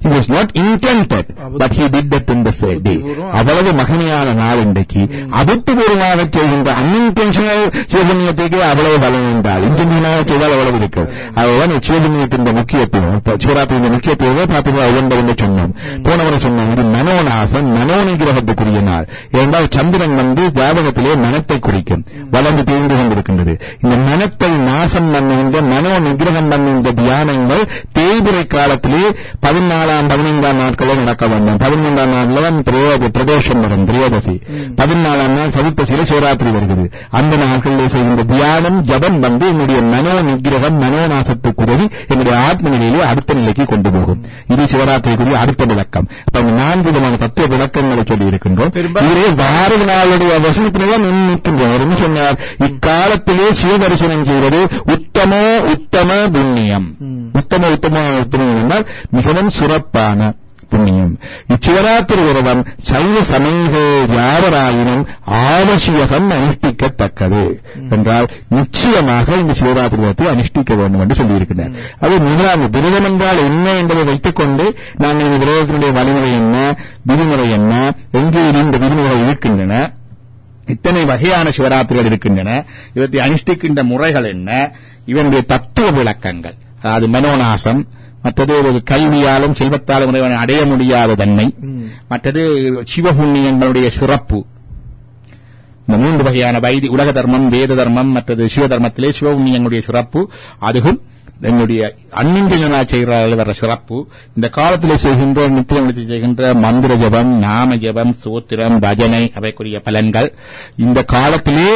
He was not intended, but he did that in the same day. அவ்வளவு மகிமையான நாள் இன்றைக்கு. அபுத்திபூர்வமாக செய்கின்ற அன்இன்டென்ஷனல் சிவபுண்ணியத்துக்கு அவ்வளவு பலம் என்றால் இன்டென்ஷனாக செய்தால் அவ்வளவு இருக்கு. அதுதான் சிவபுண்ணியத்தின் முக்கியத்துவம். சிவராத்திரியின் முக்கியத்துவமே பார்த்தீங்கன்னா ஒவ்வொன்று சொன்னோம். போனவரை சொன்னோம், இது மனோநாசம், மனோநிகிரகத்துக்குரிய நாள். இரண்டாவது சந்திரன் ஜாதகத்திலே மனத்தை குறிக்கும், வளர்ந்து தேர்ந்து கொண்டிருக்கின்றது. இந்த மனத்தை நாசம் பண்ணுகின்ற, மனோ நிகிரகம் பண்ணுகின்ற தியானங்கள் தேய்பிரை காலத்திலே 14 14 நாட்களும் நடக்க வேண்டும். 13ஆம் நாள்ல தான் பிரதோஷம் வரும், திரையோதசி. 14ஆம் நாள் சதுர்த்தசியில சிவராத்திரி வருகிறது. அந்த நாட்களில் செய்கின்ற தியானம் ஜபம் வந்து என்னுடைய மனோ நிகிரகம் மனோநாசத்துக்கு உதவி என்னுடைய ஆத்ம நிலையிலே அடுத்த நிலைக்கு கொண்டு போகும். இது சிவராத்திரிக்குரிய அடுத்த விளக்கம். அப்ப 4 விதமான தத்துவ விளக்கங்களை சொல்லி இருக்கின்றோம். இதே வார நாளுடைய வசனத்தில்தான் நிற்கின்றோம். சொன்னார், இக்காலத்திலே சிவதரிசனம் செய்வது உத்தம புண்ணியம். உத்தம என்றால் மிகவும் சிறப்பான புண்ணியம். இச்சிவராத்திரி விரதம் சைவ சமய யாவராயினும் அவசியம் அனுஷ்டிக்கத்தக்கது என்றால் நிச்சயமாக இந்த சிவராத்திரி விரதத்தை அனுஷ்டிக்க வேண்டும் என்று சொல்லியிருக்கிறார். அது முதலாவது விரதம் என்றால் என்ன என்பதை வைத்துக் கொண்டு நாங்கள் இந்த விரதத்தினுடைய வழிமுறை என்ன, விதிமுறை என்ன, எங்கே இந்த விதிமுறைகள் இருக்கின்றன, இத்தனை வகையான சிவராத்திரிகள் இருக்கின்றன, இவற்றை அனுஷ்டிக்கின்ற முறைகள் என்ன, இவனுடைய தத்துவ விளக்கங்கள், அது மனோநாசம், மற்றது ஒரு கல்வியாலும் செல்வத்தாலும் இறைவனை அடைய முடியாத தன்மை, மற்றது சிவபுண்ணியங்களுடைய சிறப்பு. இந்த 3 வகையான உலக தர்மம், வேத தர்மம், மற்றது சிவ தர்மத்திலே சிவபுண்ணியங்களுடைய சிறப்பு, அதுவும் என்னுடைய அன்னிஞ்சனா செய்கிறார்கள் வர சிறப்பு. இந்த காலத்திலே செய்கின்ற நித்தியம் செய்கின்ற மந்திர ஜபம், நாம ஜபம், சூத்திரம், பஜனை அவைக்குரிய பலன்கள். இந்த காலத்திலே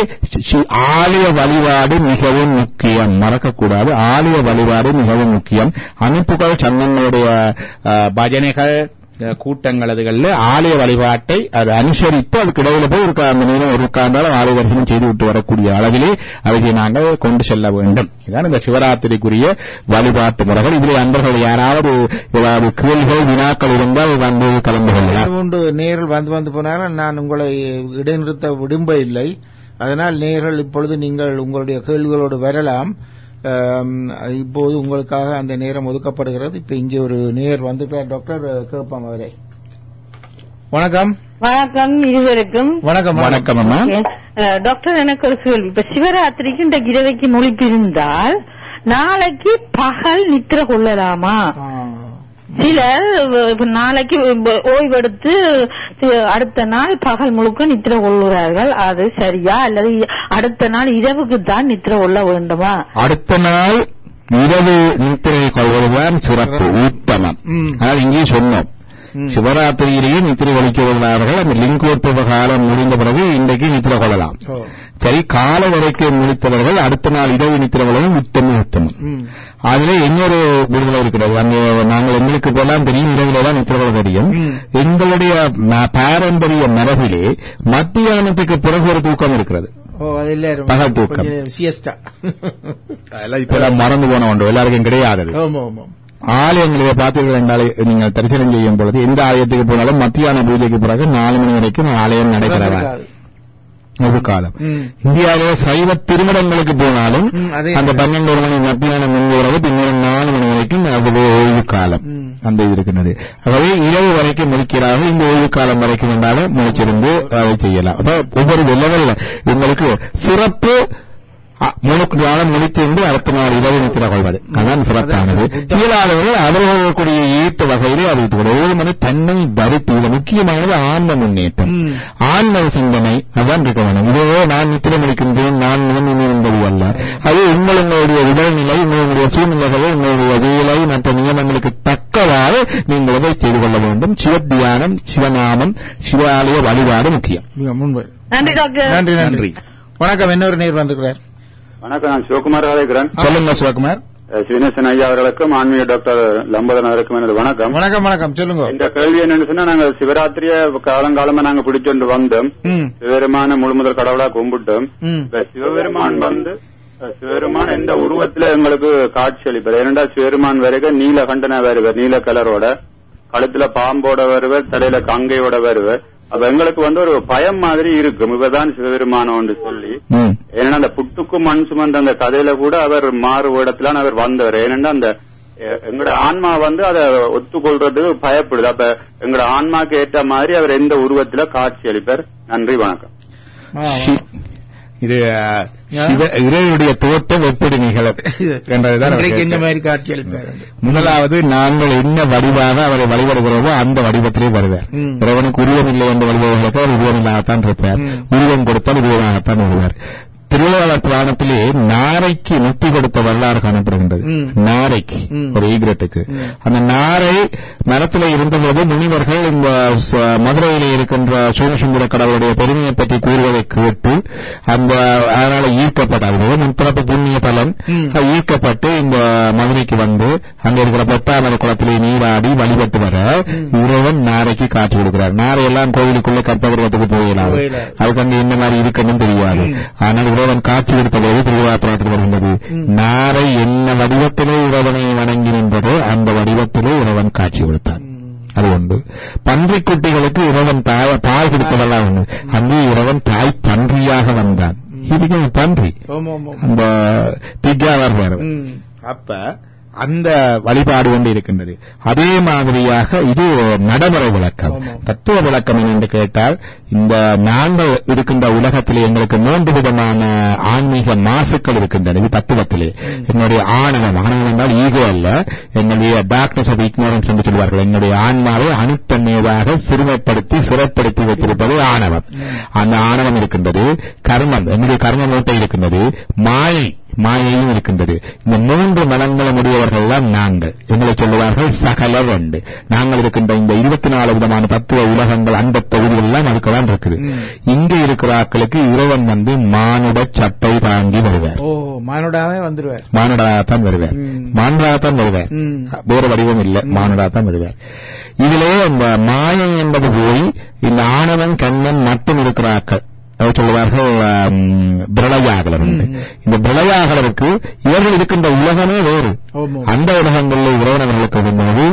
ஆலய வழிபாடு மிகவும் முக்கியம், மறக்கக்கூடாது. ஆலய வழிபாடு மிகவும் முக்கியம். அமைப்புகள் சங்கங்களுடைய பஜனைகள் கூட்டங்கள் அதுகளில் ஆலய வழிபாட்டை அது அனுசரித்து அதுக்கு இடையில போய் அந்த நேரம் ஒரு உட்கார்ந்தாலும் ஆலய தரிசனம் செய்து விட்டு வரக்கூடிய அளவிலே அதை நாங்கள் கொண்டு செல்ல வேண்டும். இதுதான் இந்த சிவராத்திரிக்குரிய வழிபாட்டு முறைகள். இதிலே அன்பர்கள் யாராவது கேள்விகள் வினாக்கள் இருந்தால் வந்து கலந்து கொள்ளலாம். நேரில் வந்து போனாலும் நான் உங்களை இடைநிறுத்த விரும்ப இல்லை. அதனால் நேர்கள் இப்பொழுது நீங்கள் உங்களுடைய கேள்விகளோடு வரலாம். இப்போது உங்களுக்காக அந்த நேரம் ஒதுக்கப்படுகிறது. இப்ப இங்கே ஒரு நேர் வந்து டாக்டர் கேட்பாங்க அவரை. வணக்கம். வணக்கம் இருவருக்கும். வணக்கம். வணக்கம் அம்மா. டாக்டர், எனக்கு ஒரு கேள்வி. இப்ப சிவராத்திரிக்கு இந்த இரவைக்கு முழிப்பிருந்தால் நாளைக்கு பகல் நித்திர கொள்ளலாமா? சிலர் நாளைக்கு ஓய்வெடுத்து அடுத்த நாள் பகல் முழுக்க நித்திர கொள்ளுகிறார்கள். அது சரியா, அல்லது அடுத்த நாள் இரவுக்கு தான் நித்திர கொள்ள வேண்டுமா? அடுத்த நாள் இரவு நித்திரை கொள்வதுதான் சிறப்பு, உத்தமம். அதாவது இங்கே சொன்னோம், சிவராத்திரியிலேயே நித்திரை வலிக்கிறார்கள். அந்த லிங்கோற்பவ காலம் முடிந்த பிறகு இன்றைக்கு நித்திரை கொள்ளலாம். சரி, கால வரைக்கும் முடித்தவர்கள் அடுத்த நாள் இரவு நித்திரை கொள்ளவும் உத்தமம். அதுல இன்னொரு விடுதலை இருக்கிறது. அந்த நாங்கள் எங்களுக்கு போலாம் தெரியும், இரவுலதான் நித்திரை கொள்ள தெரியும். எங்களுடைய பாரம்பரிய மரபிலே மத்தியானத்துக்கு பிறகு ஒரு தூக்கம் இருக்கிறது, பகல் தூக்கம். இப்ப மறந்து போன ஒன்று எல்லாருக்கும் கிடையாது. ஆலயங்களை பார்த்தீர்கள் என்றாலே நீங்கள் தரிசனம் செய்யும் பொழுது எந்த ஆலயத்துக்கு போனாலும் மத்தியான பூஜைக்கு பிறகு 4 மணி வரைக்கும் ஆலயம் நடைபெறலாம் ஒரு காலம். இந்தியாவில சைவ திருமணங்களுக்கு போனாலும் அந்த 12 மணி மத்தியானம் முன்பு பின்னர் 4 மணி வரைக்கும் அது ஓய்வு காலம் அந்த இது இருக்கிறது. ஆகவே இரவு வரைக்கும் முடிக்கிறார்கள். இந்த ஓய்வு காலம் வரைக்கும் வந்தாலும் முடிச்சிருந்து அதை செய்யலாம். அப்ப ஒவ்வொரு லெவலில் உங்களுக்கு சிறப்பு முழுக்க நாளும் முடித்திருந்து அடுத்த நாள் இரவு நித்திர கொள்வது அதான் சிறப்பானது. இயலாதவர்கள் அவர்களுடைய ஈட்டு வகையிலே அறிவித்துக் ஒவ்வொரு மணி தன்னை வருத்தி. இது முக்கியமானது ஆன்ம முன்னேற்றம், ஆன்ம சிந்தனை. அதான் இருக்க வேண்டும். இதோ நான் நித்திர முடிக்கின்றேன், நான் என்பது அல்ல. அது உங்களுடைய உடல்நிலை, உங்களுடைய சூழ்நிலைகள், உங்களுடைய வேலை மற்ற நியமங்களுக்கு தக்கவாறு நீங்கள் இதை செய்து கொள்ள வேண்டும். சிவத்தியானம், சிவநாமம், சிவாலய வழிபாடு முக்கியம். நன்றி டாக்டர். நன்றி நன்றி. வணக்கம். இன்னொரு நேர் வந்துக்கிறார். வணக்கம், நான் சிவகுமார் அழைக்கிறேன். சொல்லுங்க சிவகுமார். ஸ்ரீனிவாசன் ஐயா அவர்களுக்கும் ஆன்மீக டாக்டர் லம்பதன் அவருக்கும் எனது வணக்கம். வணக்கம். வணக்கம். சொல்லுங்க. இந்த கேள்வி என்னன்னு சொன்னா, நாங்க சிவராத்திரிய காலங்காலமா நாங்க பிடிச்சொண்டு வந்தோம். சிவபெருமான முழுமுதல் கடவுளா கும்பிட்டோம். சிவபெருமான் எந்த உருவத்துல எங்களுக்கு காட்சி அளிப்பார். ஏனென்றா சிவபெருமான் வரைக்கும் நீல கண்டன வருவர், நீல கலரோட, கழுத்துல பாம்போட வருவர், தலையில கங்கையோட வருவர். அப்ப எங்களுக்கு ஒரு பயம் மாதிரி இருக்கும், இவதான் சிவபெருமானோன்னு சொல்லி. ஏன்னா அந்த புட்டுக்கும் மண் சுமந்த அந்த கதையில கூட அவர் மாறு இடத்துல அவர் வந்தவர். ஏனென்றா அந்த எங்களோட ஆன்மா அதை ஒத்துக்கொள்றதுக்கு பயப்படுது. அப்ப எங்களோட ஆன்மாக்கு ஏற்ற மாதிரி அவர் எந்த உருவத்துல காட்சி அளிப்பார். நன்றி, வணக்கம். இது இறைவனுடைய தோட்டம் எப்படி நிகழும் என்றதுதான் என்ன மாதிரி காட்சி அளிப்பார். முதலாவது நாங்கள் என்ன வடிவாக அவரை வழிபடுகிறோமோ அந்த வடிவத்திலே வருவார். இறைவனுக்கு உருவம் இல்லை என்ற வழிபடுகளுக்கு அவர் உருவம் இல்லாகத்தான் இருப்பார். உருவம் கொடுத்தால் உருவமாகத்தான் வருவார். திருவாளர் புராணத்திலே நாரைக்கு முக்தி கொடுத்த வரலாறு காணப்படுகின்றது. நாரைக்கு ஒரு ஈகிரட்டுக்கு அந்த நாரை மரத்திலே இருந்தபோது முனிவர்கள் இந்த மதுரையிலே இருக்கின்ற சோமசுந்தர கடவுளுடைய பெருமையை பற்றி கூறுவதை கேட்டு அந்த அதனால ஈர்க்கப்பட்டார்கள். முற்பிறப்பு புண்ணிய பலன் ஈர்க்கப்பட்டு இந்த மதுரைக்கு வந்து அங்க இருக்கிற பொத்தாமரை குளத்திலே நீராடி வழிபட்டு வர இறைவன் நாரைக்கு காட்சி கொடுக்கிறார். நாரை எல்லாம் கோவிலுக்குள்ள கற்பகிரகத்துக்கு போயிடலாம், அதுக்கு அங்க இந்த மாதிரி இருக்கணும் தெரியாது. ஆனால் இறைவன் காட்சி கொடுத்த போது திருவிழாத்தில் வருகின்றது. நாரை என்ன வடிவத்திலே இறைவனை வணங்கி நின்றதோ அந்த வடிவத்திலே இறைவன் காட்சி கொடுத்தான். அது ஒன்று. பன்றிக் குட்டிகளுக்கு இறைவன் பால் கொடுத்ததெல்லாம் ஒன்று. அங்கே இறைவன் தாய் பன்றியாக வந்தான். இதுக்கு பன்றி அந்த பிஜாவர் வேற. அப்ப அந்த வழிபாடு கொண்டு இருக்கின்றது. அதே மாதிரியாக இது நடைமுறை விளக்கம். தத்துவ விளக்கம் என்று கேட்டால், இந்த நாங்கள் இருக்கின்ற உலகத்திலே எங்களுக்கு 3 விதமான ஆன்மீக மாசுக்கள் இருக்கின்றன. இது தத்துவத்திலே என்னுடைய ஆணவம் என்றால் ஈகோ அல்ல, என்னுடைய டார்க்னஸ் ஆஃப் இக்னோரன்ஸ் என்று சொல்வார்கள். என்னுடைய ஆன்மாவை அணுத்தன்மையாக சிறுமைப்படுத்தி சிறைப்படுத்தி வைத்திருப்பது ஆணவம். அந்த ஆணவம் இருக்கின்றது. கர்மம், என்னுடைய கர்ம மூட்டை இருக்கின்றது. மாயையும் இருக்கின்றது. இந்த 3 மனங்களும் உடையவர்கள் தான் நாங்கள். எங்களை சொல்லுவார்கள் சகலர் உண்டு. நாங்கள் இருக்கின்ற இந்த 24 விதமான தத்துவ உலகங்கள் அந்த தொகுதிகள் எல்லாம் அதுக்குதான் இருக்குது. இங்கே இருக்கிற ஆட்களுக்கு இறைவன் வந்து மானுட சட்டை தாங்கி வருவார். மானுடாகத்தான் வருவார். வேற வடிவம் இல்ல, மானுடாகத்தான் வருவார். இதிலே இந்த மாயை என்பது போய் இந்த ஆணவன் கண்ணன் மட்டும் இருக்கிற ஆட்கள் சொல்லுவார்கள் பிரளயாகலர் உண்டு. இந்த பிரளயாகலருக்கு இவர்கள் இருக்கின்ற உலகமே வேறு. அந்த உலகங்களில் இறைவனவர்களுக்கு வரும்போது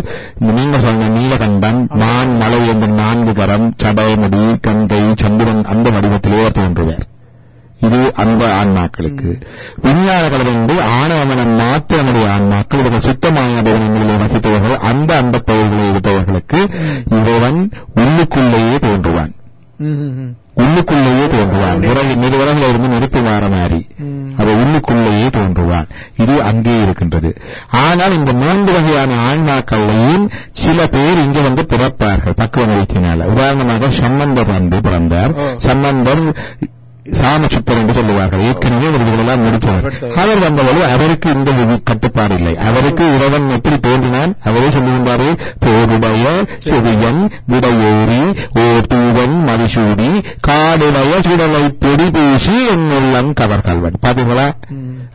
நீங்க சொன்ன நீலகண்டன், மான், மலை என்ற 4 கரம், சடைமுடி, கங்கை, சந்திரன் அந்த வடிவத்திலே தோன்றுவார். இது அந்த ஆன்மாக்களுக்கு. விஞ்ஞான கலர் என்று ஆணவமனம் மாத்திரமுடைய ஆன்மாக்கள், இவர்கள் சுத்தமான நிலையில் வசித்தவர்கள், அந்த பயிர்களில் இருப்பவர்களுக்கு இறைவன் உள்ளுக்குள்ளேயே தோன்றுவான். நிறுவனங்கள் இருந்து நெருப்பு மாற மாறி அதை உள்ளுக்குள்ளேயே தோன்றுவான். இது அங்கே இருக்கின்றது. ஆனால் இந்த 3 வகையான ஆன்மாக்களையும் சில பேர் இங்கே வந்து பிறப்பார்கள் பக்குவ நிலைத்தினால. உதாரணமாக சம்பந்தர் வந்து பிறந்தார். சம்பந்தர் சாமசுத்தர் என்று சொல்லுவார்கள். ஏற்கனவே இவர்களெல்லாம் முடித்தவர். அவர் வந்தபோது அவருக்கு இந்த கட்டுப்பாடு இல்லை. அவருக்கு இறைவன் எப்படி தோன்றினான் அவரே சொல்லுகின்றாரு. போருடைய சுவியன் விடையேறி ஓர் தூவன் மதிசூடி காடுடைய சுடலை பொடி பூசி என்னுள்ளம் கவர்கள்வன். பாத்தீங்களா?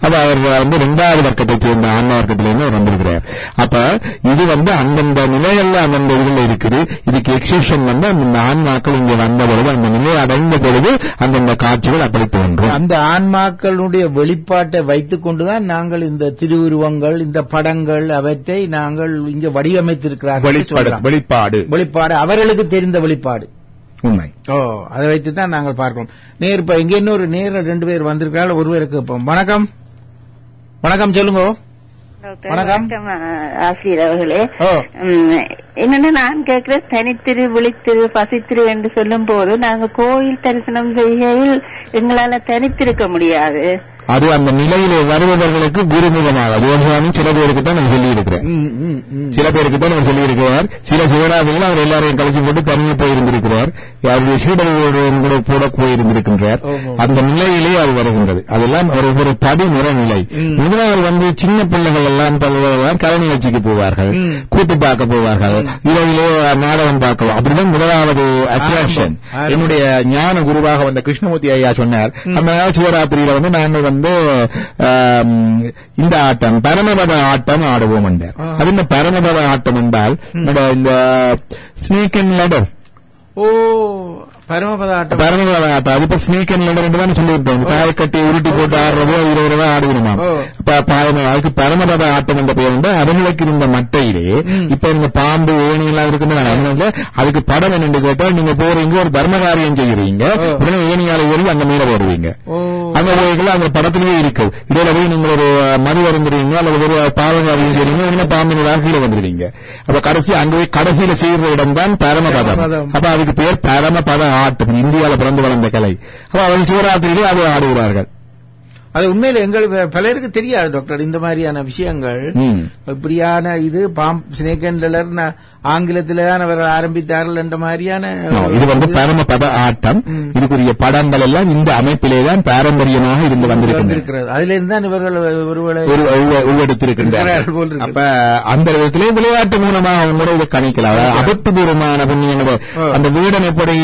அப்ப அவர் வந்து 2வது வர்க்கத்தை சேர்ந்த ஆன்மா வர்க்கத்திலிருந்து அவர் வந்திருக்கிறார். அப்ப இது வந்து அந்தந்த நிலைகள்ல அந்தந்த இதுல இருக்குது. இதுக்கு எக்ஸெப்ஷன் வந்து அந்த ஆன்மாக்கள் இங்க வந்த பொழுது அந்த நிலையை அடைந்த பொழுது அந்தந்த காட்சிகள் அப்படி தோன்றும். அந்த ஆன்மாக்களுடைய வெளிப்பாட்டை வைத்துக் கொண்டுதான் நாங்கள் இந்த திருவுருவங்கள், இந்த படங்கள் அவற்றை நாங்கள் இங்க வடிவமைத்திருக்கிறார்கள். வெளிப்பாடு அவர்களுக்கு தெரிந்த வெளிப்பாடு உண்மை. அதை வைத்துதான் நாங்கள் பார்க்கிறோம். இப்ப இங்க இன்னொரு 2 பேர் வந்திருக்கிறார்கள். ஒருவருக்கு வணக்கம் சொல்லுங்க. வணக்கம் ஆசிரியர் அவர்களே. என்னன்னா நான் கேட்கிற தனித்திரு, விழித்திரு, பசித்திரு என்று சொல்லும் போது நாங்க கோயில் தரிசனம் செய்கையில் எங்களால தனித்திருக்க முடியாது. அது அந்த நிலையிலே வருபவர்களுக்கு குருமுகமாக சில பேருக்கு தான் நான் சொல்லி இருக்கிறேன். சில சிவராஜர்கள் அவர் எல்லாரையும் கழிச்சு போட்டு தனியாக போயிருந்திருக்கிறார். அவருடைய சீடர்களோடு கூட போயிருந்திருக்கின்றார். அந்த நிலையிலே அது வருகின்றது. அதெல்லாம் ஒரு படிமுறை நிலை. முதலாவது வந்து சின்ன பிள்ளைகள் எல்லாம் கலை நிகழ்ச்சிக்கு போவார்கள், கூட்டு பார்க்க போவார்கள், இரவிலே நாடகம் பார்க்க. அப்படிதான் முதலாவது அட்ராக்ஷன். என்னுடைய ஞான குருவாக வந்த கிருஷ்ணமூர்த்தி ஐயா சொன்னார், அந்த சிவராத்திரியில வந்து நாங்கள் இந்த ஆட்டம் பரமபத ஆட்டம் ஆடுவோம் என்றார். அது இந்த பரமபத ஆட்டம் என்றால் இந்த ஸ்னேக் அண்ட் லேடர். பரமபத ஆட்டம் அது இப்ப ஸ்னேக் அண்ட் லேடர் என்று தான் சொல்லிவிட்டோம். தாயை கட்டி உருட்டி போட்டு ஆடுறதோ 20 ரூபாய் ஆடுவோமா. அதுக்கு பரமபத ஆட்டம் என்ற பெயர் உண்டு. அவங்களுக்கு இருந்த மட்டையிலே இப்ப இந்த பாம்பு ஓணி எல்லாம் இருக்குன்னு அதுக்கு படம் என்னென்று கேட்டால், நீங்க போறீங்க ஒரு தர்ம காரியம் செய்யறீங்க, உடனே ஏணியால ஓடி அந்த மேல போடுவீங்க. அந்த வகைகள் அந்த படத்திலேயே இருக்கு. இடையில போய் நீங்க ஒரு மது வருந்துறீங்க அல்லது ஒரு பாவகாரியம் செய்றீங்க, உடனே பாம்பினதாக கீழே வந்துடுவீங்க. அப்ப அங்க போய் கடைசியில செய்யற இடம் தான் பரமபதம். அப்ப அதுக்கு பேர் பரமபத ஆட்டம். இந்தியாவில் பிறந்து வளர்ந்த கலை. அப்ப அவர்கள் சிவராத்திரியிலே அதை ஆடுகிறார்கள். அது உண்மையில எங்கள் பலருக்கு தெரியாது டாக்டர். இந்த மாதிரியான விஷயங்கள் இப்படியான இது ஸ்னேக் அண்ட் லேடர் ஆங்கிலத்திலே தான் அவர்கள் ஆரம்பித்தார்கள் என்ற மாதிரியான இது பரம பத ஆட்டம். இதுக்குரிய படங்கள் எல்லாம் இந்த அமைப்பிலேதான் பாரம்பரியமாக இருந்து வந்திருக்கிறது. அதிலிருந்து தான் இவர்கள் உருவெடுத்திருக்கின்றார்கள். அப்ப அந்த விதத்திலே விளையாட்டு மூலமாக கூட இதை கணிக்கலாம். அபத்துபூர்வமான புண்ணியங்கள். அந்த வீடன் எப்படி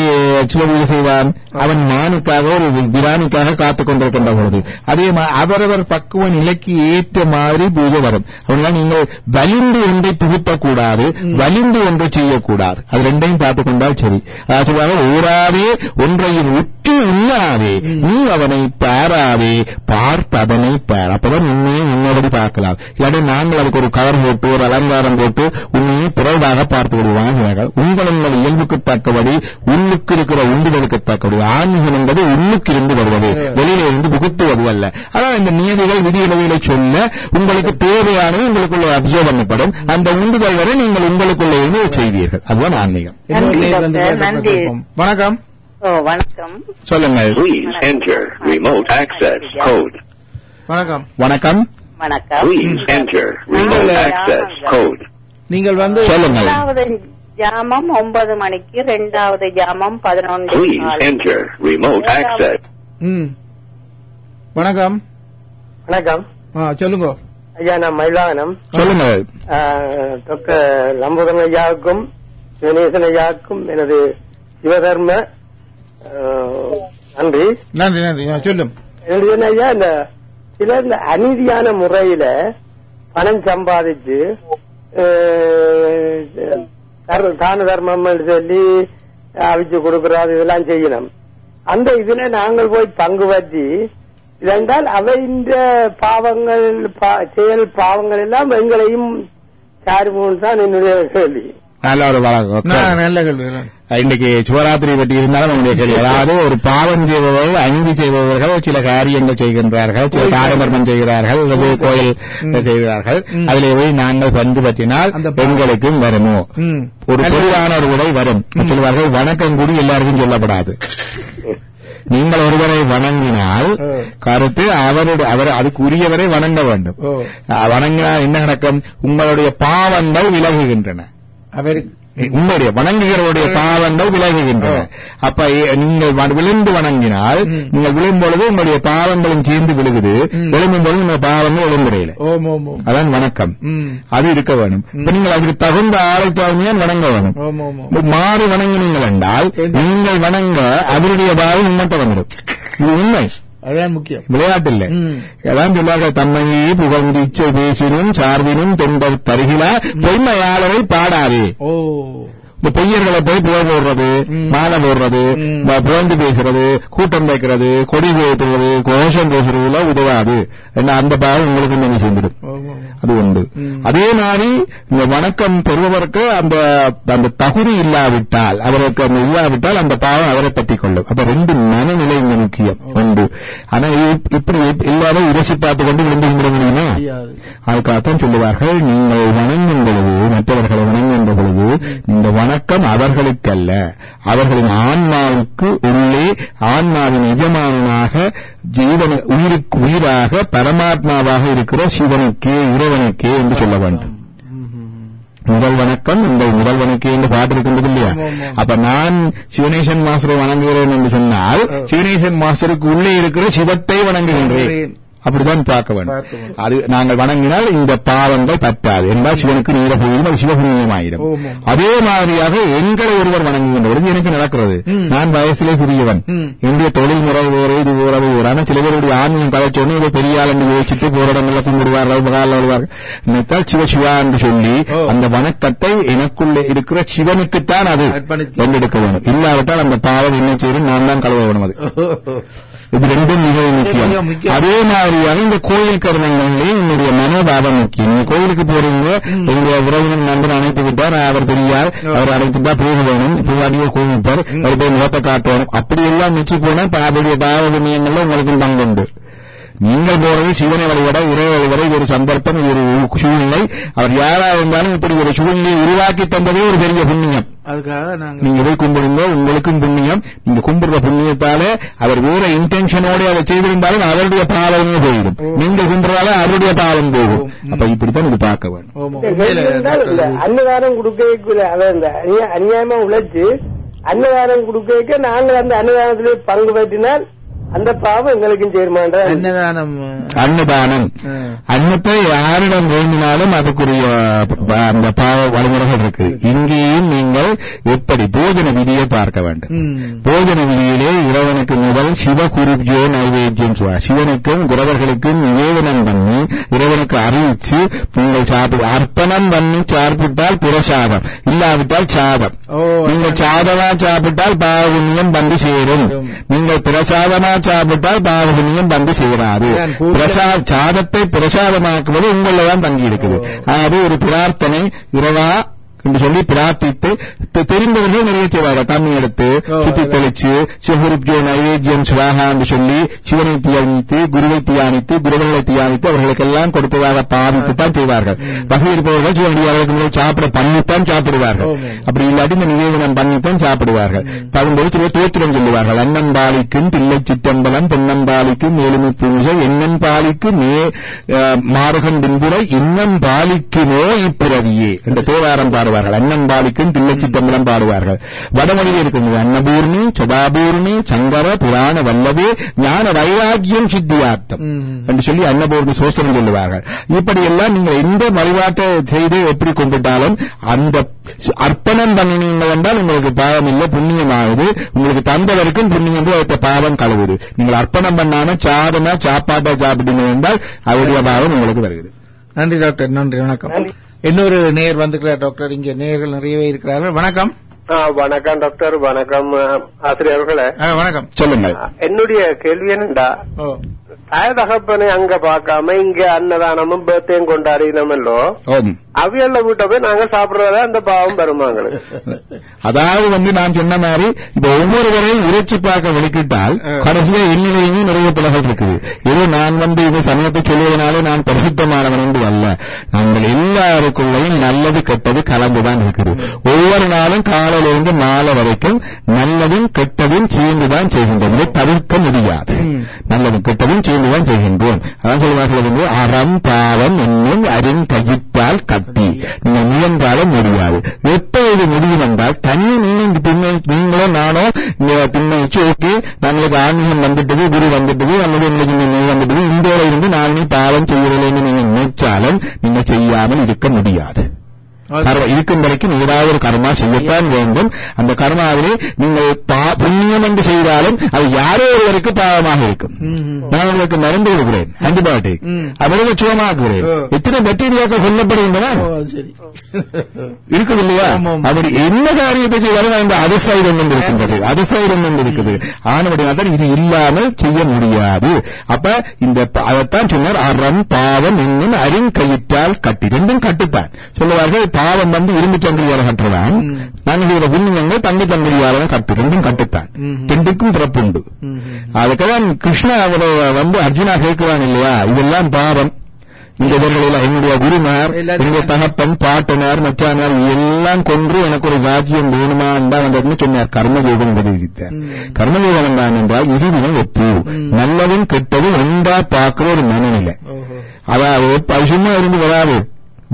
சிவபூஜை செய்தான், அவன் மானுக்காக ஒரு விராணிக்காக காத்துக் கொண்டிருக்கின்ற பொழுது அதே அவரவர் பக்குவ நிலைக்கு ஏற்ற மாதிரி பூஜை வரும். அவனால் நீங்கள் வலிந்து ஒன்றை புகுத்தக்கூடாது, வலிந்து ஒன்றை செய்யக்கூடாது. அது ரெண்டையும் பார்த்துக் கொண்டால் சரி. அதாவது ஓராதே ஒன்றையும் உற்று உண்ணாதே, நீ அவனை பாராதே, பார்த்து அதனை பார். அப்பதான் உண்மையை உன்னபடி பார்க்கலாம். இல்லாட்டி நாங்கள் அதுக்கு ஒரு கவர் போட்டு ஒரு அலங்காரம் போட்டு உண்மையை பிறவாக பார்த்து விடுவாங்க. உங்களுடைய இயல்புக்கு தக்கபடி, உள்ளுக்கு இருக்கிற உண்டுதலுக்கு தக்கபடி. ஆன்மீகம் என்பது உள்ளுக்கு இருந்து வருவது, வெளியில இருந்து புகுத்துவது அல்ல. அதான் இந்த நியதிகள் விதிகளை சொல்ல உங்களுக்கு தேவையானது உங்களுக்குள்ள அப்சர்வ் பண்ணப்படும். அந்த உண்டுதல் வரை நீங்கள் உங்களுக்குள்ள இருந்து செய்வீர்கள். அதுதான் ஆன்மீகம். வணக்கம். வணக்கம். சொல்லுங்கள். வணக்கம். வணக்கம். வணக்கம். நீங்கள் சொல்லுங்கள். ஜாமம் 9 மணிக்கு, 2வது ஜாமம் 11. வணக்கம். வணக்கம். சொல்லுங்க ஐயா. நான் மயிலாகனம். சொல்லுங்க. டாக்டர் லம்புதன் ஐயாவுக்கும் கணேசன் ஐயாவுக்கும் எனது சிவதர்ம நன்றி. நன்றி. நன்றி. சொல்லும் ஐயா. இந்த சிலர் இந்த அநீதியான முறையில பணம் சம்பாதிச்சு தான தர்மம் சொல்லி அவிச்சு கொடுக்கறது இதெல்லாம் செய்யணும். அந்த இதுல நாங்கள் போய் பங்கு வச்சு இதென்றால் அவை இந்த பாவங்கள் செயல் பாவங்கள் எல்லாம் எங்களையும் சாருமோன்னு தான் என்னுடைய கேள்வி. நல்ல ஒரு நல்ல கேள்வி. இன்னைக்கு சிவராத்திரி பற்றி இருந்தாலும் நம்முடைய கேள்வி. அதாவது ஒரு பாவம் செய்பவர்கள், அநீதி செய்பவர்கள் சில காரியங்கள் செய்கின்றார்கள், சில தான தர்மம் செய்கிறார்கள், கோயில் செய்கிறார்கள். அதிலே போய் நாங்கள் பங்கு பற்றினால் எங்களுக்கும் வருமோ ஒரு பொதுவான ஒரு உரை வரும். சொல்வார்கள் வணக்கம் கூடி எல்லாருக்கும் சொல்லப்படாது. நீங்கள் ஒருவரை வணங்கினால் கருத்து அவர் அதுக்கு உரியவரை வணங்க வேண்டும். வணங்கினால் என்ன நடக்கும்? உங்களுடைய பாவங்கள் விலகுகின்றன. உங்களுடைய வணங்குகிறவருடைய பாவங்கள் விலகுகின்றன. அப்ப நீங்கள் விழுந்து வணங்கினால், நீங்கள் விழும்பொழுது உங்களுடைய பாவங்களும் சேர்ந்து விழுகுது. விழும்பொழுது உங்கள் பாவங்கள் விழும்புறையில. அதான் வணக்கம். அது இருக்க வேணும். இப்ப நீங்கள் அதுக்கு தகுந்த ஆளை தகுதியான் வணங்க வேணும். மாறி வணங்கினீங்கள் என்றால் நீங்கள் வணங்க அவருடைய பாவம் உங்கள்கிட்ட வந்துடும். இது உண்மை. அதான் முக்கியம். விளையாட்டு இல்ல. அதான் சொல்லுவார்கள், தம்மையே புகழ்ந்து இச்சை பேசினும் சார்பினும் தொண்டர் தருகிலா பொய்மையாளரை பாடாதே. இந்த பொய்யர்களை போய் புகழ் போடுறது, மாலை போடுறது, புகழ்ந்து பேசுறது, கூட்டம் வைக்கிறது, கொடி போட்டுறது, கோஷம் பேசுறதுல உதவாது. அந்த பாவம் உங்களுக்கு என்ன சேர்ந்துடும். அது உண்டு. அதே மாதிரி இந்த வணக்கம் பெறுபவருக்கு அந்த தகுதி இல்லாவிட்டால், அவருக்கு அந்த இல்லாவிட்டால் அந்த பாவம் அவரை பற்றி கொள்ளும். அப்ப ரெண்டு மனநிலை இங்க முக்கியம் உண்டு. ஆனா இப்படி இல்லாத உரசி பார்த்து கொண்டு விழுந்து விட முடியுமா? அதுக்காகத்தான் சொல்லுவார்கள், நீங்கள் வணங்கும் பொழுது, மற்றவர்களை வணங்குகின்ற பொழுது இந்த வணக்கம் அவர்களுக்கல்ல, அவர்களின் ஆன்மாவுக்கு உள்ளே ஆன்மாவின் எஜமானாக ஜீவன உயிருக்கு உயிராக பரமாத்மாவாக இருக்கிற சிவனுக்கே இறைவனுக்கே என்று சொல்ல வேண்டும். முதல் வணக்கம் உங்கள் முதல் வணக்கம் என்று பாட்டு இருக்கின்றது இல்லையா? அப்ப நான் சிவனேசன் மாஸ்டரை வணங்குகிறேன் என்று சொன்னால் சிவனேசன் மாஸ்டருக்கு உள்ளே இருக்கிற சிவத்தை வணங்குகின்றேன். அப்படிதான் பார்க்க வேண்டும். அது நாங்கள் வணங்கினால் இந்த பாவங்கள் பற்றாது என்றால் சிவனுக்கு நீர போயிடும், அது சிவபுண்ணியமாயிடும். அதே மாதிரியாக எங்களை ஒருவர் வணங்குகின்ற பொழுது எனக்கு நடக்கிறது. நான் வயசிலே சிறியவன், என்னுடைய தொழில் முறை வேறு, இது வேறு வேறு. ஆனால் சில பேருடைய ஆன்மீகம் கதைச்சோன்னு இதை பெரிய ஆள் என்று யோசிச்சுட்டு போராடங்கள் கும்பிடுவார்கள், உபகாரம் வருவார்கள். நினைத்தால் சிவசிவா என்று சொல்லி அந்த வணக்கத்தை எனக்குள்ளே இருக்கிற சிவனுக்குத்தான் அது கொண்டெடுக்க வேண்டும். இல்லாவிட்டால் அந்த பாவம் என்ன செய்யும், நான் தான் கழுவ வேணும். அது இது ரெண்டும் மிகவும் முக்கியம். அதே மாதிரியாக இந்த கோயில் கருணங்கள்லயும் என்னுடைய மனோபாவம் முக்கியம். நீங்க கோயிலுக்கு போறீங்க, உங்களுடைய உறவினர் நண்பர் அழைத்து விட்டார், அவர் பெரியார், அவர் அழைத்துட்டா போக வேணும், பூவாடியோ கோவிப்பார், அவர் போய் முகத்தை காட்டணும். அப்படி எல்லாம் மிச்சு போனா அவருடைய பாவ புண்ணியங்கள்ல உங்களுக்கு பங்குண்டு. நீங்கள் போறது சிவனை வழிபட இறை வழிபட இது ஒரு சந்தர்ப்பம், இது ஒரு சூழ்நிலை. அவர் யாரா இருந்தாலும் இப்படி ஒரு சூழ்நிலையை உருவாக்கி தந்ததே ஒரு பெரிய புண்ணியம். அதுக்காக நீங்க போய் கும்பிடுங்க, உங்களுக்கும் புண்ணியம். நீங்க கும்பிடுற புண்ணியத்தால அவர் வேற இன்டென்ஷனோட அதை செய்திருந்தாலும் அவருடைய பாவமே போயிடும். நீங்க கும்பிடுறால அவருடைய பாவம் போகும். அப்ப இப்படித்தான் இது பார்க்க வேண்டும். அன்னதானம் கொடுக்க அநியாயமா உழைச்சு அன்னதானம் கொடுக்க நாங்கள் அந்த அன்னதானத்திலே பங்கு பற்றினால் அந்த பாவம் எங்களுக்கும் சேர்மான்ற அன்னதானம் அன்னத்தை யாரிடம் வேண்டினாலும் அதுக்குரிய அந்த பாவ வழிமுறைகள் இருக்கு. இங்கேயும் நீங்கள் எப்படி போஜன விதியை பார்க்க வேண்டும். போஜன விதியிலே இறைவனுக்கு முதல் சிவகுருஜோ நைவேத்தியம் சிவனுக்கும் குரவர்களுக்கும் நிவேதனம் பண்ணி இறைவனுக்கு அறிவிச்சு நீங்கள் சாப்பிடு அர்ப்பணம் பண்ணி சாப்பிட்டால் பிரசாதம், இல்லாவிட்டால் சாதம். நீங்கள் சாதமா சாப்பிட்டால் பாவபுண்ணியம் வந்து சேரும். நீங்கள் பிரசாதமா சாப்பிட்டால் பாவபுண்ணியம் வந்து சேராது. சாதத்தை பிரசாதமாக்குவது உங்களதான் தங்கி இருக்குது. அது ஒரு பிரார்த்தனை, இறைவா என்று சொல்லி பிரார்த்தித்து தெரிந்தவர்கள் நிறைய செய்வார்கள். தண்ணி எடுத்து சுத்தி தெளிச்சு சிவகுருஜோ நைவேத்தியம் சிவாகா என்று சொல்லி சிவனை தியானித்து குருவை தியானித்து குருவர்களை தியானித்து அவர்களுக்கெல்லாம் கொடுத்ததாக பாவித்து தான் செய்வார்கள். வசதி இருப்பவர்கள் சிவனடியார்களுக்கு முதல் சாப்பிட பண்ணித்தான் சாப்பிடுவார்கள். அப்படி இல்லாட்டி இந்த நிவேதனம் பண்ணித்தான் சாப்பிடுவார்கள். பதும்போது சில தோத்திரம் சொல்லுவார்கள். அண்ணன் பாலிக்கும் தில்லை சிற்றம்பலம் பொன்னன் பாலிக்கும் மேலுமை பூஜை எண்ணன் பாலிக்கு மாறுகன் பின்புரை இன்னம் பாலிக்குமோ இப்பிறவியே என்ற தேவாரம் பாடுவார்கள். அண்ணன் பாலிக்கும் தில்லை சிற்றம்பலம் பாடுவார்கள். வடமொழியில் இருக்கிறது அன்னபூர்ணி சதாபூர்ணி சங்கர புராண வல்லவே ஞான வைராக்கியம் சித்தியார்த்தம் என்று சொல்லி அன்னபூர்ணி சோசனம் சொல்லுவார்கள். இப்படியெல்லாம் நீங்கள் எந்த வழிபாட்டை செய்து எப்படி கொண்டுட்டாலும் அந்த அர்ப்பணம் பண்ணினீங்கள் என்றால் உங்களுக்கு பாவம் இல்லை, புண்ணியமாகுது. உங்களுக்கு தந்தவருக்கும் புண்ணியம் போய் பாவம் கழுவுது. நீங்கள் அர்ப்பணம் பண்ணாம சாதமா சாப்பாட்டை சாப்பிட்டீங்க என்றால் அவருடைய பாவம் உங்களுக்கு வருகிறது. நன்றி டாக்டர், நன்றி, வணக்கம். இன்னொரு நேயர் வந்துக்கிறார் டாக்டர். இங்க நேயர்கள் நிறையவே இருக்கிறார்கள். வணக்கம். வணக்கம் டாக்டர். வணக்கம் ஆசிரியர்களே. வணக்கம், சொல்லுங்கள். என்னுடைய கேள்வி என்னண்டா, தாயதகப்பனை அங்க பார்க்காம இங்க அன்னதானமும் பேர்த்தையும் கொண்டாடினமல்லோ அவியல்ல வீட்டை போய் நாங்க சாப்பிடுறத அந்த பாவம் பெருமாங்களுக்கு. அதாவது நான் சொன்ன மாதிரி இப்ப ஒவ்வொருவரையும் உரைச்சி பார்க்க வெளிக்கிட்டால் கடைசியா எண்ணிலையுமே நிறைய பிள்ளைகள் இருக்குது. ஏதோ நான் இந்த சமயத்தை சொல்லுவதனாலே நான் பரிசுத்தமானவன் என்று அல்ல. நாங்கள் எல்லாருக்குள்ளையும் நல்லது கெட்டது கலந்துதான் இருக்குது. ஒவ்வொரு நாளும் காலையிலிருந்து மாலை வரைக்கும் நல்லதும் கெட்டதும் சேர்ந்துதான் செய்கின்றோம். இதை தவிர்க்க முடியாது. நல்லதும் கெட்டதும் சேர்ந்துதான் செய்கின்றோம். அதான் சொல்வார்கள், அறம் பாவம் என்னும் அரின் கயிற்றால் கட்டி நீங்கள் முயன்றாலும் முடியாது. எப்ப இது முடியும் என்றால் தனி நீங்களோ நானோ திண்ணச்சு ஓகே நாங்களுக்கு ஆன்மீகம் வந்துட்டது, குரு வந்துட்டது, அல்லது உங்களுக்கு நோய் வந்துட்டது, இந்தோட இருந்து நான் நீ பாவம் செய்யவில்லை என்று நீங்க நினைச்சாலும் நீங்க செய்யாமல் இருக்க முடியாது. இருக்கும் வரைக்கும் ஏதாவது ஒரு கர்மா செய்யத்தான் வேண்டும். அந்த கர்மாவிலே நீங்கள் புண்ணியம் என்று செய்தாலும் அது யாரோ ஒருவருக்கு பாவமாக இருக்கும். நான் உங்களுக்கு மருந்து கொடுக்கிறேன், ஆன்டிபயோட்டிக், அவருக்கு சுகமாக்குகிறேன். எத்தனை பாக்டீரியாக்கள் கொல்லப்படுகின்றன இருக்குது இல்லையா? அப்படி என்ன காரியத்தை செய்தாலும் இந்த அதசைடு ஒன்று இருக்கின்றது, அதசைடு ஒன்று இருக்குது. ஆனபடியால் இது இல்லாமல் செய்ய முடியாது. அப்ப இந்த அதைத்தான் சொன்னார், அறம் பாவம் என்னும் அரின் கயிற்றால் கட்டி. ரெண்டும் கட்டுத்தான் சொல்லுவார்கள். பாவம் இரும்பு சங்கிலியால கட்டுறதான், நாங்கள் செய்த புண்ணியங்கள் தங்க சங்கிலியால கட்டு. ரெண்டும் கட்டுத்தான், ரெண்டுக்கும் பிறப்புண்டு. அதுக்கெல்லாம் கிருஷ்ணா அர்ஜுனா கேட்கிறான் இல்லையா, இதெல்லாம் பாவம். இந்த இவர்களெல்லாம் என்னுடைய குருமார், என்னுடைய தகப்பன், பாட்டனார், மச்சானார் எல்லாம் கொன்று எனக்கு ஒரு ராஜ்யம் வேணுமா என்றால் சொன்னார். கர்மயோகம் உபதேசித்தார். கர்மயோகம் என்றான் என்றால் இருவினை ஒப்பு, நல்லதும் கெட்டதும் ஒன்றா பார்க்கிற ஒரு மனநிலை. அதாவது சும்மா இருந்து வராது,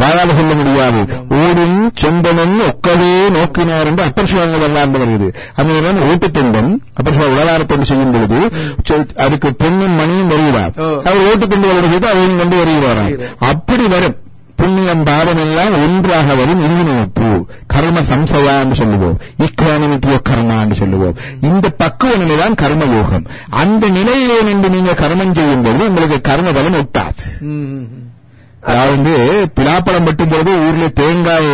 வாயால சொல்ல முடியாது. ஓடும் செம்பனும் ஒக்கவே நோக்கினார் என்று அப்பர் சிவாங்க வரலாறு வருகிறது. அந்த ஓட்டுத்தொண்டன் அப்பர் சிவா உலகாரத்தொண்டு செய்யும் பொழுது அதுக்கு பெண்ணும் மணியும் வருகிறார். அவர் ஓட்டுத்தொண்டு வருகிறது, அதையும் கொண்டு வருகிறாராம். அப்படி வரும் புண்ணியம் பாவம் எல்லாம் ஒன்றாக வரும். இருவினைப்பு கர்ம சம்சயா என்று சொல்லுவோம், ஈக்வானிமிட்டியோ கர்மா என்று சொல்லுவோம். இந்த பக்குவ நிலைதான் கர்மயோகம். அந்த நிலையிலே நின்று நீங்க கர்மம் செய்யும் பொழுது உங்களுக்கு கர்ம பலன் ஒட்டாது. அதாவது பிலாப்பழம் வெட்டும் பொழுது ஊர்ல தேங்காய்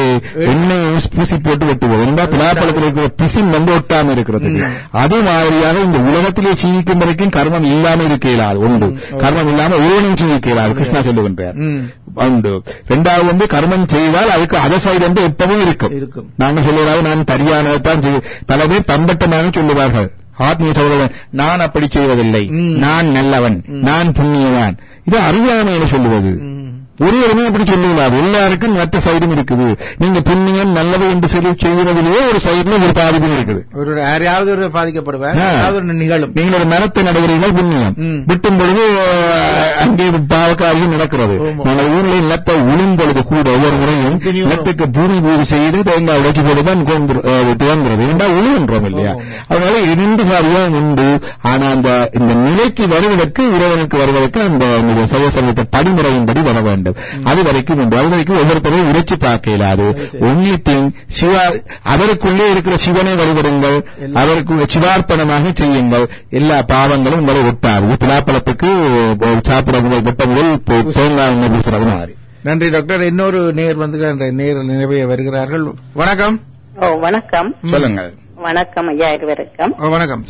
எண்ணெய் பூசி போட்டு வெட்டுவோம். என்றால் பிலாப்பழத்தில் இருக்கிற பிசின் ஒட்டாம இருக்கிறது. அது மாதிரியாக இந்த உலகத்திலே சீவிக்கும் வரைக்கும் கர்மம் இல்லாம இருக்க இயலாது. ஒன்று, கர்மம் இல்லாம ஒருவனும் சீவிக்க இயலாது. கிருஷ்ணா சொல்லுகின்றார். உண்டு. இரண்டாவது கர்மம் செய்தால் அதுக்கு அதசைடு எப்பவும் இருக்கும். நாங்க சொல்லுவதாவது நான் சரியானதான் பல பேர் தம்பட்டமாக சொல்லுவார்கள். ஆத்மீய சகோதரன் நான் அப்படி செய்வதில்லை, நான் நல்லவன், நான் புண்ணியவான், இது அறியாமையில சொல்லுவது. ஒருவருமே அப்படி சொல்லக்கூடாது. எல்லாருக்கும் மற்ற சைடும் இருக்குது. நீங்க புண்ணியம் நல்லது என்று சொல்லி செய்வதிலேயே ஒரு சைடுல ஒரு பாதிப்பு இருக்குது. ஒரு யாரையாவது ஒரு பாதிக்கப்படுவார், நிகழும். நீங்கள் ஒரு மரத்தை நடுகிறீர்கள், புண்ணியம் விட்டும் பொழுது அங்கே பாவக்காரியம் நடக்கிறது. நாங்கள் ஊரில் நிலத்தை உழும் பொழுது கூட ஒவ்வொரு முறையும் நிலத்துக்கு பூமி பூஜை செய்து தேங்காய் உடைச்சு போட்டுதான் துவங்குறது. இரண்டாவது உழுகின்றோம் இல்லையா? அதனால இரண்டு காரியம் உண்டு. ஆனா இந்த நிலைக்கு வருவதற்கு இறைவனுக்கு வருவதற்கு அந்த சைவ படிமுறையின்படி வர வேண்டும். அது வரைக்கும் உண்டு. அது வரைக்கும் ஒவ்வொருத்தரையும் உரைச்சு பார்க்க இயலாது. ஒன்லி திங் சிவா, அவருக்குள்ளே இருக்கிற சிவனை வழிபடுங்கள், அவருக்கு சிவார்ப்பணமாக செய்யுங்கள். எல்லா பாவங்களும் உங்களை ஒட்டாது. பிளாப்பழத்துக்கு சாப்பிட வெட்ட முதல் தேங்காய் பூசுறது மாதிரி. நன்றி டாக்டர். இன்னொரு நேர் வந்து நேர் நிறைவே வருகிறார்கள். வணக்கம். வணக்கம். சொல்லுங்கள். வணக்கம் ஐயா, இருவருக்கும் வணக்கம்.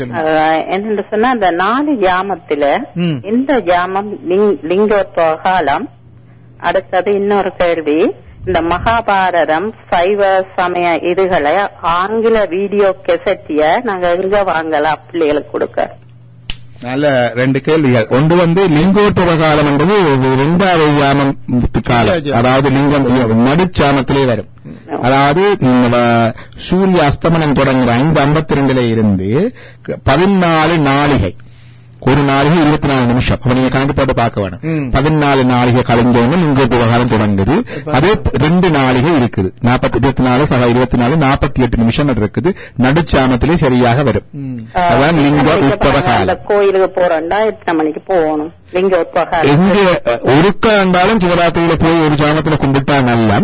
என்னென்று சொன்னா, அந்த 4 ஜாமத்துல இந்த ஜாமம் லிங்கோத்வகாலம். அடுத்தது இன்னொரு கேள்வி, இந்த மகாபாரதம் சைவ சமய இதுகளை ஆங்கில வீடியோ கெசட்டிய நாங்க எங்க வாங்கலாம் பிள்ளைகளுக்கு கொடுக்க? நல்ல 2 கேள்விகள். ஒன்று வந்து லிங்கோத்பவ காலம் என்பது 2வது ஜாமம் காலம், அதாவது லிங்கம் நடுச்சாமத்திலே வரும். அதாவது சூரிய அஸ்தமனம் தொடங்குற 5:52 இருந்து 14 நாளிகை, ஒரு நாளிகை 24 நிமிஷம். அப்ப நீங்க கணக்கு போட்டு பார்க்க வேணும். 14 நாளிகை கழிந்தோன்னு லிங்கோத்பவ காலம் தொடங்குது. அதே 2 நாளிகை இருக்குது, 24 சக 24 48 நிமிஷம் இருக்குது. நடுச்சாமத்திலே சரியாக வரும். அதான் லிங்க உத்பவ காலம். கோயிலுக்கு போறோம்னா எத்தனை மணிக்கு போகணும்? லிங்க உத்பவ காலம் எங்க ஒருக்கா இருந்தாலும் சிவராத்திரியில போய் ஒரு ஜாமத்துல கும்பிட்டா நல்ல.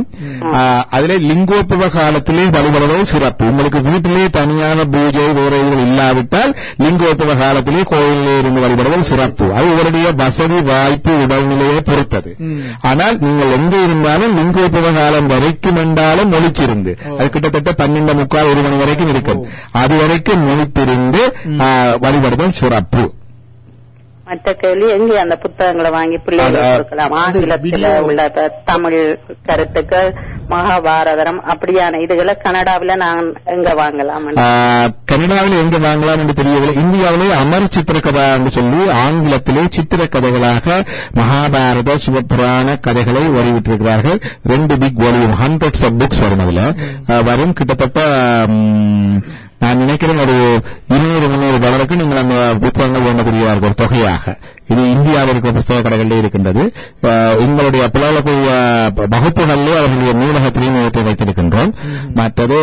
அதுல லிங்கோத்பவ காலத்திலே வழிபடுவது சிறப்பு. உங்களுக்கு வீட்டிலே தனியான பூஜை வேற இதுகள் இல்லாவிட்டால் லிங்கோத்பவ காலத்திலே கோயிலே இருந்து வழிபடுவது சிறப்பு. அது உங்களுடைய வசதி வாய்ப்பு உடல்நிலையை பொறுத்தது. ஆனால் நீங்கள் எங்க இருந்தாலும் லிங்கோத்பவ காலம் வரைக்கும் என்றாலும் மொழிச்சிருந்து, அது கிட்டத்தட்ட 12:45 1 மணி வரைக்கும் இருக்கும். அது வரைக்கும் மொழித்திருந்து வழிபடுதல் சிறப்பு. மற்ற கேள்வி, எங்க அந்த புத்தகங்களை வாங்கி பிள்ளைகளுக்கு கொடுக்கலாம்? ஆங்கிலத்தில் உள்ள தமிழ் கருத்துக்கள், மகாபாரதம் அப்படியான இதுகளை கனடாவில நான் எங்க வாங்கலாம்? கனடாவில் எங்க வாங்கலாம் என்று தெரியவில்லை. இந்தியாவிலே அமர் சித்திரக்கதா என்று சொல்லி ஆங்கிலத்திலே சித்திரக்கதைகளாக மகாபாரத சிவபுராண கதைகளை வெளியிட்டிருக்கிறார்கள். 2 big volume, hundreds of books வரும். அதுல வரும். கிட்டத்தட்ட நான் நினைக்கிறேன் ஒரு 200-300 டாலருக்கு நீங்கள் அந்த புத்தகங்கள் வேண்டக்கூடியவர்கள் ஒரு தொகையாக. இது இந்தியாவில் இருக்கிற புத்தக கடைகளிலே இருக்கின்றது. உங்களுடைய புலக்கூடிய வகுப்புகளிலே அவர்களுடைய நூலகத்திலேயும் இவற்றை வைத்திருக்கின்றோம். மற்றது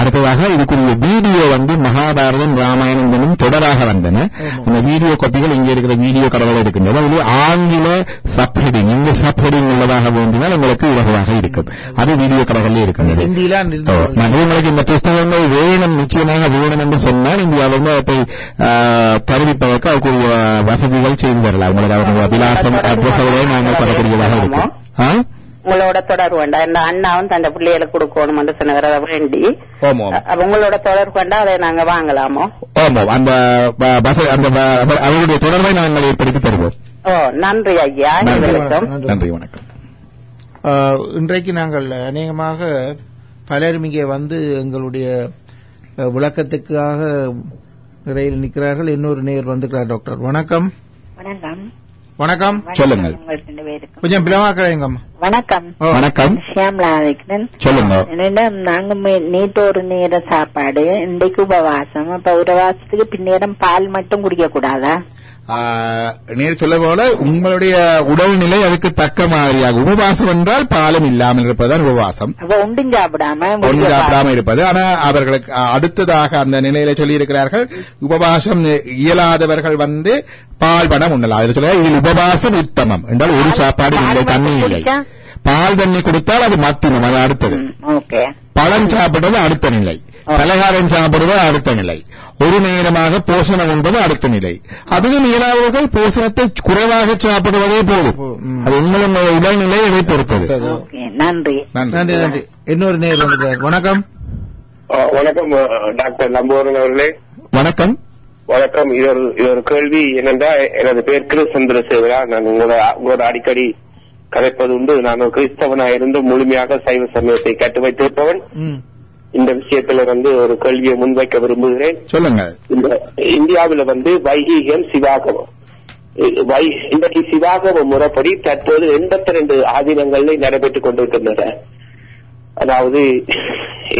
அடுத்ததாக இதுக்குரிய வீடியோ வந்து மகாபாரதம் ராமாயணம் என்னும் தொடராக வந்தன. அந்த வீடியோ காப்பிகள் இங்கே இருக்கிற வீடியோ கடைகள் இருக்கின்றது. அதில் ஆங்கில சப்ஹெடிங், இங்கிலீஷ் சப்ஹெடிங் உள்ளதாக வேண்டினால் உங்களுக்கு இலகுவாக இருக்கும். அது வீடியோ கடைகளிலே இருக்கின்றது. உங்களுக்கு இந்த புத்தகங்கள் வேணும், நிச்சயமாக வேணும் என்று சொன்னால் இந்தியாவிலிருந்து அவற்றை தெரிவிப்பதற்கு அவருடைய வசதிகள் செய்து தரலாம். உங்களோட விலாசம் அட்ரஸோட நாங்கள் தரக்கூடியதாக இருக்கும். உங்களோட தொடர்பு வேண்டாம், இந்த அண்ணாவும் தந்த பிள்ளைகளுக்கு கொடுக்கணும் என்று சொன்னதை வேண்டி உங்களோட தொடர்பு வேண்டாம், அதை நாங்க வாங்கலாமோ? ஆமாம், அந்த அவருடைய தொடர்பை நாங்கள் ஏற்படுத்தி தருவோம். நன்றி ஐயா. நன்றி, வணக்கம். இன்றைக்கு நாங்கள் அநேகமாக பலரும் இங்கே வந்து எங்களுடைய விளக்கத்துக்காக நிறைய நிற்கிறார்கள். இன்னொரு நேர் வந்துக்கிறார். டாக்டர் வணக்கம். வணக்கம். வணக்கம். சொல்லுங்கள். கொஞ்சம் பிளவாக்கிறேங்கம்மா. வணக்கம். வணக்கம். ஷியாம்லா வைக்கிறேன். சொல்லுங்க. என்னிடம் நாங்க நேற்று ஒரு நேர சாப்பாடு, இன்றைக்கு உபவாசம். அப்ப உபவாசத்துக்கு பின்னேரம் பால் மட்டும் குடிக்க கூடாதா? நேர் சொல்ல போல உங்களுடைய உடல்நிலை அதுக்கு தக்க மாதிரியாக உபவாசம் என்றால் பாலும் இல்லாமல் இருப்பதுதான் உபவாசம். ஒன்றும் சாப்பிடாம இருப்பது. ஆனா அவர்களுக்கு அடுத்ததாக அந்த நிலையில சொல்லி இருக்கிறார்கள், உபவாசம் இயலாதவர்கள் வந்து பால் பணம் உண்ணலாம். அதில் சொல்ல இதில் உபவாசம் உத்தமம் என்றால் ஒரு சாப்பாடு இல்லை, தண்ணி இல்லை. பால் தண்ணி கொடுத்தால் அது மத்தியமம், அது அடுத்தது. பழம் சாப்பிடுவது அடுத்த நிலை, பலகாரம் சாப்பிடுவது அடுத்த நிலை, ஒரு நேரமாக போஷணம் என்பது அடுத்த நிலை. அதுவும் இயலாதவர்கள் போஷணத்தை குறைவாக சாப்பிடுவதே போதும். அது உங்களுடைய உடல்நிலை இதை பொறுத்தது. நன்றி. நன்றி. நன்றி. இன்னொரு நேர் வந்துட்டார். வணக்கம். வணக்கம் டாக்டர் நம்பூரன் அவர்களே. வணக்கம். வணக்கம். இது ஒரு கேள்வி என்னென்றா, எனது பேர் கிரு சந்திரசேகரா. நான் உங்களோட அடிக்கடி கதைப்பது உண்டு. நான் ஒரு கிறிஸ்தவனாக இருந்து முழுமையாக சைவ சமயத்தை கட்டு வைத்திருப்பவன். இந்த விஷயத்துல ஒரு கேள்வியை முன்வைக்க விரும்புகிறேன். சொல்லுங்க. இந்த இந்தியாவில வைகீகம் சிவாகமம் இன்றைக்கு சிவாகம முறைப்படி தற்போது 82 ஆதீனங்களில் நடைபெற்றுக் கொண்டிருக்கின்றன. அதாவது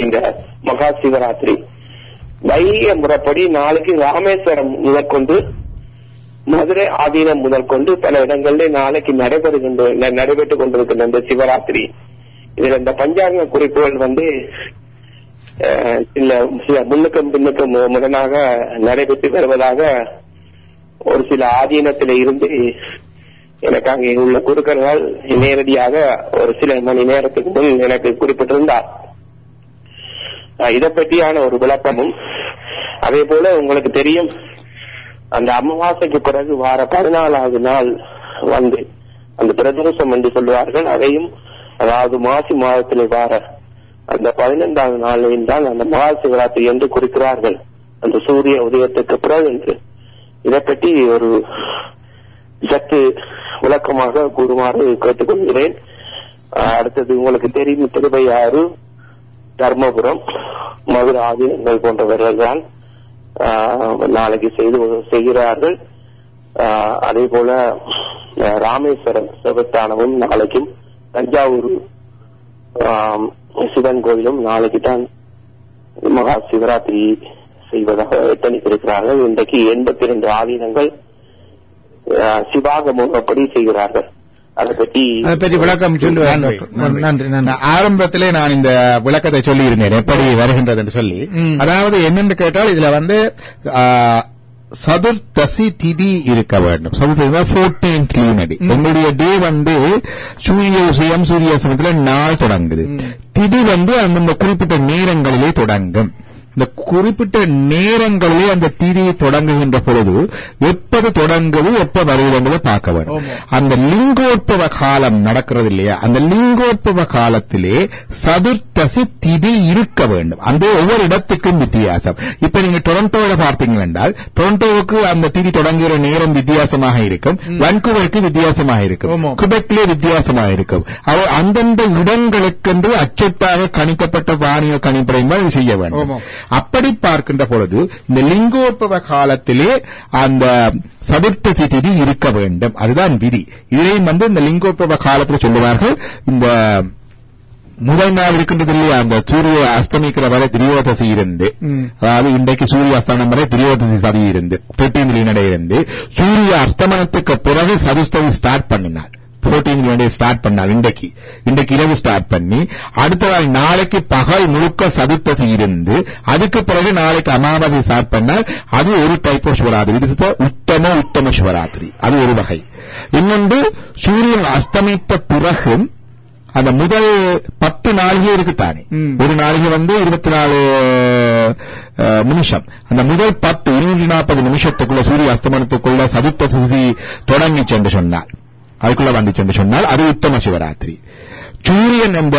இந்த மகா சிவராத்திரி வைகீக முறைப்படி நாளைக்கு ராமேஸ்வரம் முதற்கொண்டு மதுரை ஆதீனம் முதல் கொண்டு பல இடங்களில் நாளைக்கு நடைபெற்றுக் கொண்டிருக்கின்ற இந்த சிவராத்திரி. இதுல இந்த பஞ்சாங்க குறிப்புகள் சில முன்னுக்கும் பின்னுக்கும் முரணாக நடைபெற்று வருவதாக ஒரு சில ஆதீனத்தில இருந்து எனக்கு அங்கே உள்ள குருக்கர்கள் நேரடியாக ஒரு சில மணி நேரத்துக்கு முன் எனக்கு குறிப்பிட்டிருந்தார். இதை பற்றியான ஒரு விளக்கமும், அதே போல உங்களுக்கு தெரியும் அந்த அமாவாசைக்கு பிறகு வார 14வது நாள் அந்த பிரதோஷம் என்று சொல்வார்கள். அதையும் அதாவது மாசி மாதத்தில் வார அந்த 15வது நாளையும் தான் அந்த மகா சிவராத்திரி என்று குறிக்கிறார்கள், அந்த சூரிய உதயத்துக்கு பிறகு என்று. இதை பற்றி ஒரு சற்று விளக்கமாக கூறுமாறு கேட்டுக்கொள்கிறேன். அடுத்தது உங்களுக்கு தெரியும் திருவையாறு, தர்மபுரம், மதுரை ஆதீனங்கள் போன்றவர்கள் தான் நாளைக்கு செய்கிறார்கள். அதே போல ராமேஸ்வரம் சிவஸ்தானமும் நாளைக்கும், தஞ்சாவூர் சிவன் கோயிலும் நாளைக்கு தான் மகா சிவராத்திரி செய்வதாக எத்தனித்திருக்கிறார்கள். இன்றைக்கு 82 ஆதீனங்கள் சிவாகமப்படி செய்கிறார்கள். அதை பற்றி விளக்கம் சொல்லுவேன். ஆரம்பத்திலே நான் இந்த விளக்கத்தை சொல்லி இருந்தேன் எப்படி வருகின்றது என்று சொல்லி. அதாவது என்னென்று கேட்டால் இதுல சதுர்தசி திதி இருக்க வேண்டும். சதுர்தசி 14th லூனடி. எங்களுடைய டே சூரியாசனத்துல நாள் தொடங்குது. திதி அந்தந்த குறிப்பிட்ட நேரங்களிலே தொடங்கும். இந்த குறிப்பிட்ட நேரங்களிலே அந்த திதி தொடங்குகின்ற பொழுது எப்போது தொடங்குது எப்ப வருகிறங்களை பார்க்க வேண்டும். அந்த லிங்கோத்பவ காலம் நடக்கிறது இல்லையா, அந்த லிங்கோத்பவ காலத்திலே சதுர்த்தசி திதி இருக்க வேண்டும். அந்த ஒவ்வொரு இடத்துக்கும் வித்தியாசம். இப்ப நீங்க டொரண்டோவில் பார்த்தீங்க என்றால் டொரண்டோவுக்கு அந்த திதி தொடங்குகிற நேரம் வித்தியாசமாக இருக்கும், வான்கூவருக்கு வித்தியாசமாக இருக்கும், குபெக்லே வித்தியாசமாக இருக்கும். அந்தந்த இடங்களுக்கென்று அச்சட்டாக கணிக்கப்பட்ட வானியல் கணிப்படையும் செய்ய வேண்டும். அப்படி பார்க்கின்ற பொழுது இந்த லிங்கோத்பவ காலத்திலே அந்த சதுர்த்தசி திதி இருக்க வேண்டும். அதுதான் விதி. இதையும் இந்த லிங்கோத்பவ காலத்தில் சொல்லுவார்கள். இந்த முதல் நாள் இருக்கின்றது இல்லையா, அந்த சூரிய அஸ்தமிக்கிற வரை திரியோதசி இருந்து, அதாவது இன்றைக்கு சூரிய அஸ்தமனம் வரை திரியோதசி சதி இருந்து 13 இருந்து சூரிய அஸ்தமனத்துக்கு பிறகு சதுர்த்தசி ஸ்டார்ட் பண்ணினார். 14 ஸ்டார்ட் பண்ணால் இன்றைக்கு இரவு ஸ்டார்ட் பண்ணி அடுத்த நாள் நாளைக்கு பகல் முழுக்க சதுர்த்தசி இருந்து அதுக்கு பிறகு நாளைக்கு அமாவாசை ஸ்டார்ட் பண்ணால் அது ஒரு டைப் ஆஃப் சிவராத்திரி. உத்தம சிவராத்திரி, அது ஒரு வகை. இன்னொன்று சூரியன் அஸ்தமித்த பிறகு அந்த முதல் 10 நாளிகை இருக்குத்தானே, ஒரு நாளிகை 24 நிமிஷம். அந்த முதல் 240 நிமிஷத்துக்குள்ள சூரிய அஸ்தமனத்துக்குள்ள சதுர்த்தசி தொடங்கி சென்று சொன்னார், அதுக்குள்ள வந்துச்சு சொன்னால் அது உத்தம சிவராத்திரி. சூரியன் இந்த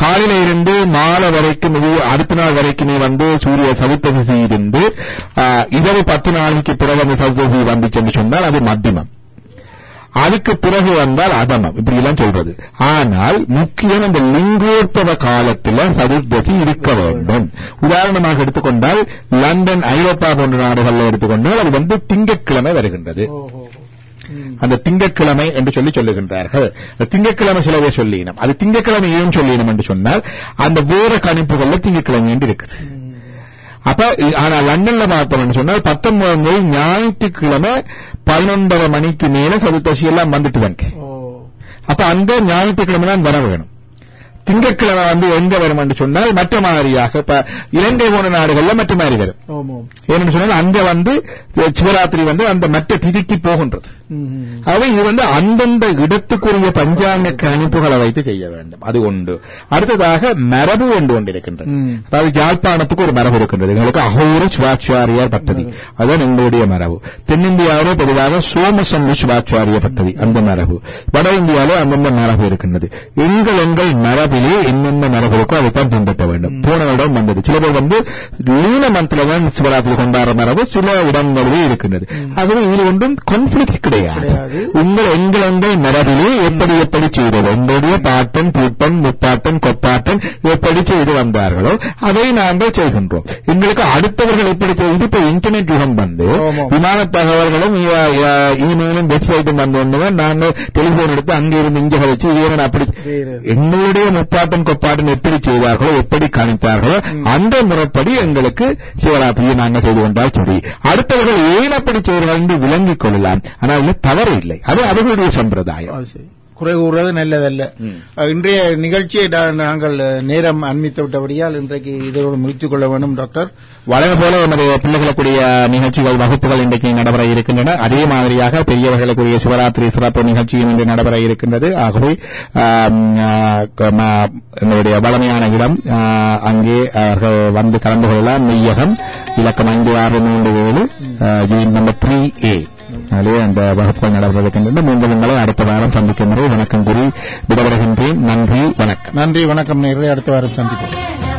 காலையில இருந்து மாலை வரைக்கும் அடுத்த நாள் வரைக்குமே சூரிய சதுர்த்தசி இருந்து இரவு 10 நாளைக்கு பிறகு அந்த சதுர்த்தசி வந்துச்சு சொன்னால் அது மத்தியமம். அதுக்கு பிறகு வந்தால் அதமம். இப்படி எல்லாம் சொல்றது. ஆனால் முக்கியம் இந்த லிங்கோத்பவ காலத்தில் சதுர்தசி இருக்க வேண்டும். உதாரணமாக எடுத்துக்கொண்டால் லண்டன், ஐரோப்பா போன்ற நாடுகளில் எடுத்துக்கொண்டால் அது திங்கட்கிழமை வருகின்றது. அந்த திங்கட்கிழமை என்று சொல்லுகின்றார்கள். திங்கட்கிழமை சிலவே சொல்லினோம். அது திங்கட்கிழமை ஏன் சொல்லினோம் என்று சொன்னால் அந்த வேற கணிப்புகள்ல திங்கட்கிழமை என்று இருக்குது. அப்ப ஆனா லண்டன்ல பார்த்தோம்னு சொன்னால் 19 ஞாயிற்றுக்கிழமை 11:30 மணிக்கு மேல சதுர்த்தசி எல்லாம் வந்துட்டு தாங்க. அப்ப அந்த ஞாயிற்றுக்கிழமை தான் வர வேணும். திங்கட்கிழமை எங்க வரும் என்று சொன்னால் மற்ற மாதிரியாக இப்ப இலங்கை போன நாடுகள்ல மற்ற மாதிரி வரும். ஏன்னு சொன்னால் அங்க சிவராத்திரி அந்த மற்ற திதிக்கு போகின்றது. அவை இது அந்தந்த இடத்துக்குரிய பஞ்சாங்க கணிப்புகளை வைத்து செய்ய வேண்டும். அது ஒன்று. அடுத்ததாக மரபு ஒன்று இருக்கின்றது. அதாவது யாழ்ப்பாணத்துக்கு ஒரு மரபு இருக்கின்றது. எங்களுக்கு அகோர சிவாச்சாரியார் பட்டதி, அதுதான் எங்களுடைய மரபு. தென்னிந்தியாவிலே பொதுவாக சோமசம்பு சிவாச்சாரிய பட்டதி அந்த மரபு. வட இந்தியாவிலே அந்தந்த மரபு இருக்கின்றது. எங்கள் மரபு மரபிலே என்னென்ன மரபு இருக்கோ அதைத்தான் பின்பற்ற வேண்டும். போன இடம் வந்தது. சில பேர் லூன மந்த்ல தான் சிவராத்திரி கொண்டாடுற மரபு சில இடங்களிலே இருக்கின்றது. ஆகவே இதில் ஒன்றும் கான்ஃபிளிக்ட் கிடையாது. எங்கள் மரபிலே எப்படி செய்தது, எங்களுடைய பாட்டன் பூட்டன் முப்பாட்டன் கொப்பாட்டன் எப்படி செய்து வந்தார்களோ அதை நாங்கள் செய்கின்றோம். எங்களுக்கு அடுத்தவர்கள் எப்படி செய்து, இப்ப இன்டர்நெட் யுகம் வந்து விமான தகவல்களும் இமெயிலும் வெப்சைட்டும் வந்தோன்னு நாங்கள் டெலிபோன் எடுத்து அங்கே இருந்து இங்க வச்சு வேற அப்படி எங்களுடைய முப்பாட்டன் கொப்பாட்டன் எப்படி செய்தார்களோ எப்படி கணித்தார்களோ அந்த முறைப்படி எங்களுக்கு சிவராத்திரியை நாங்கள் செய்து கொண்டால் சரி. அடுத்தவர்கள் ஏன் அப்படி செய்வார்கள் என்று விளங்கிக் கொள்ளலாம். ஆனால் தவறு இல்லை, அது அவர்களுடைய சம்பிரதாயம். குறை கூறுவது நல்லதல்ல. இன்றைய நிகழ்ச்சியை நாங்கள் நேரம் அண்மித்து விட்டபடியால் இன்றைக்கு இதோடு முடித்துக் கொள்ள வேண்டும். டாக்டர், வழங்க போல நமது பிள்ளைகளுக்குரிய நிகழ்ச்சிகள் வகுப்புகள் இன்றைக்கு நடைபெற இருக்கின்றன. அதே மாதிரியாக பெரியவர்களுக்குரிய சிவராத்திரி சிறப்பு நிகழ்ச்சியும் இன்று நடைபெற இருக்கின்றது. ஆகவே எங்களுடைய வளமையான இடம் அங்கே அவர்கள் வந்து கலந்து கொள்ளலாம். மெய்யகம் இலக்கம் 5637 யூனிட் நம்பர் 3A அந்த வகுப்புகள் நடைபெறுகின்றன. நீங்கள் உங்களை அடுத்த வாரம் சந்திக்கும் முறை வணக்கம் கூறி விடைபெறுகின்றேன். நன்றி, வணக்கம். நன்றி, வணக்கம். அடுத்த வாரம் சந்திப்போம்.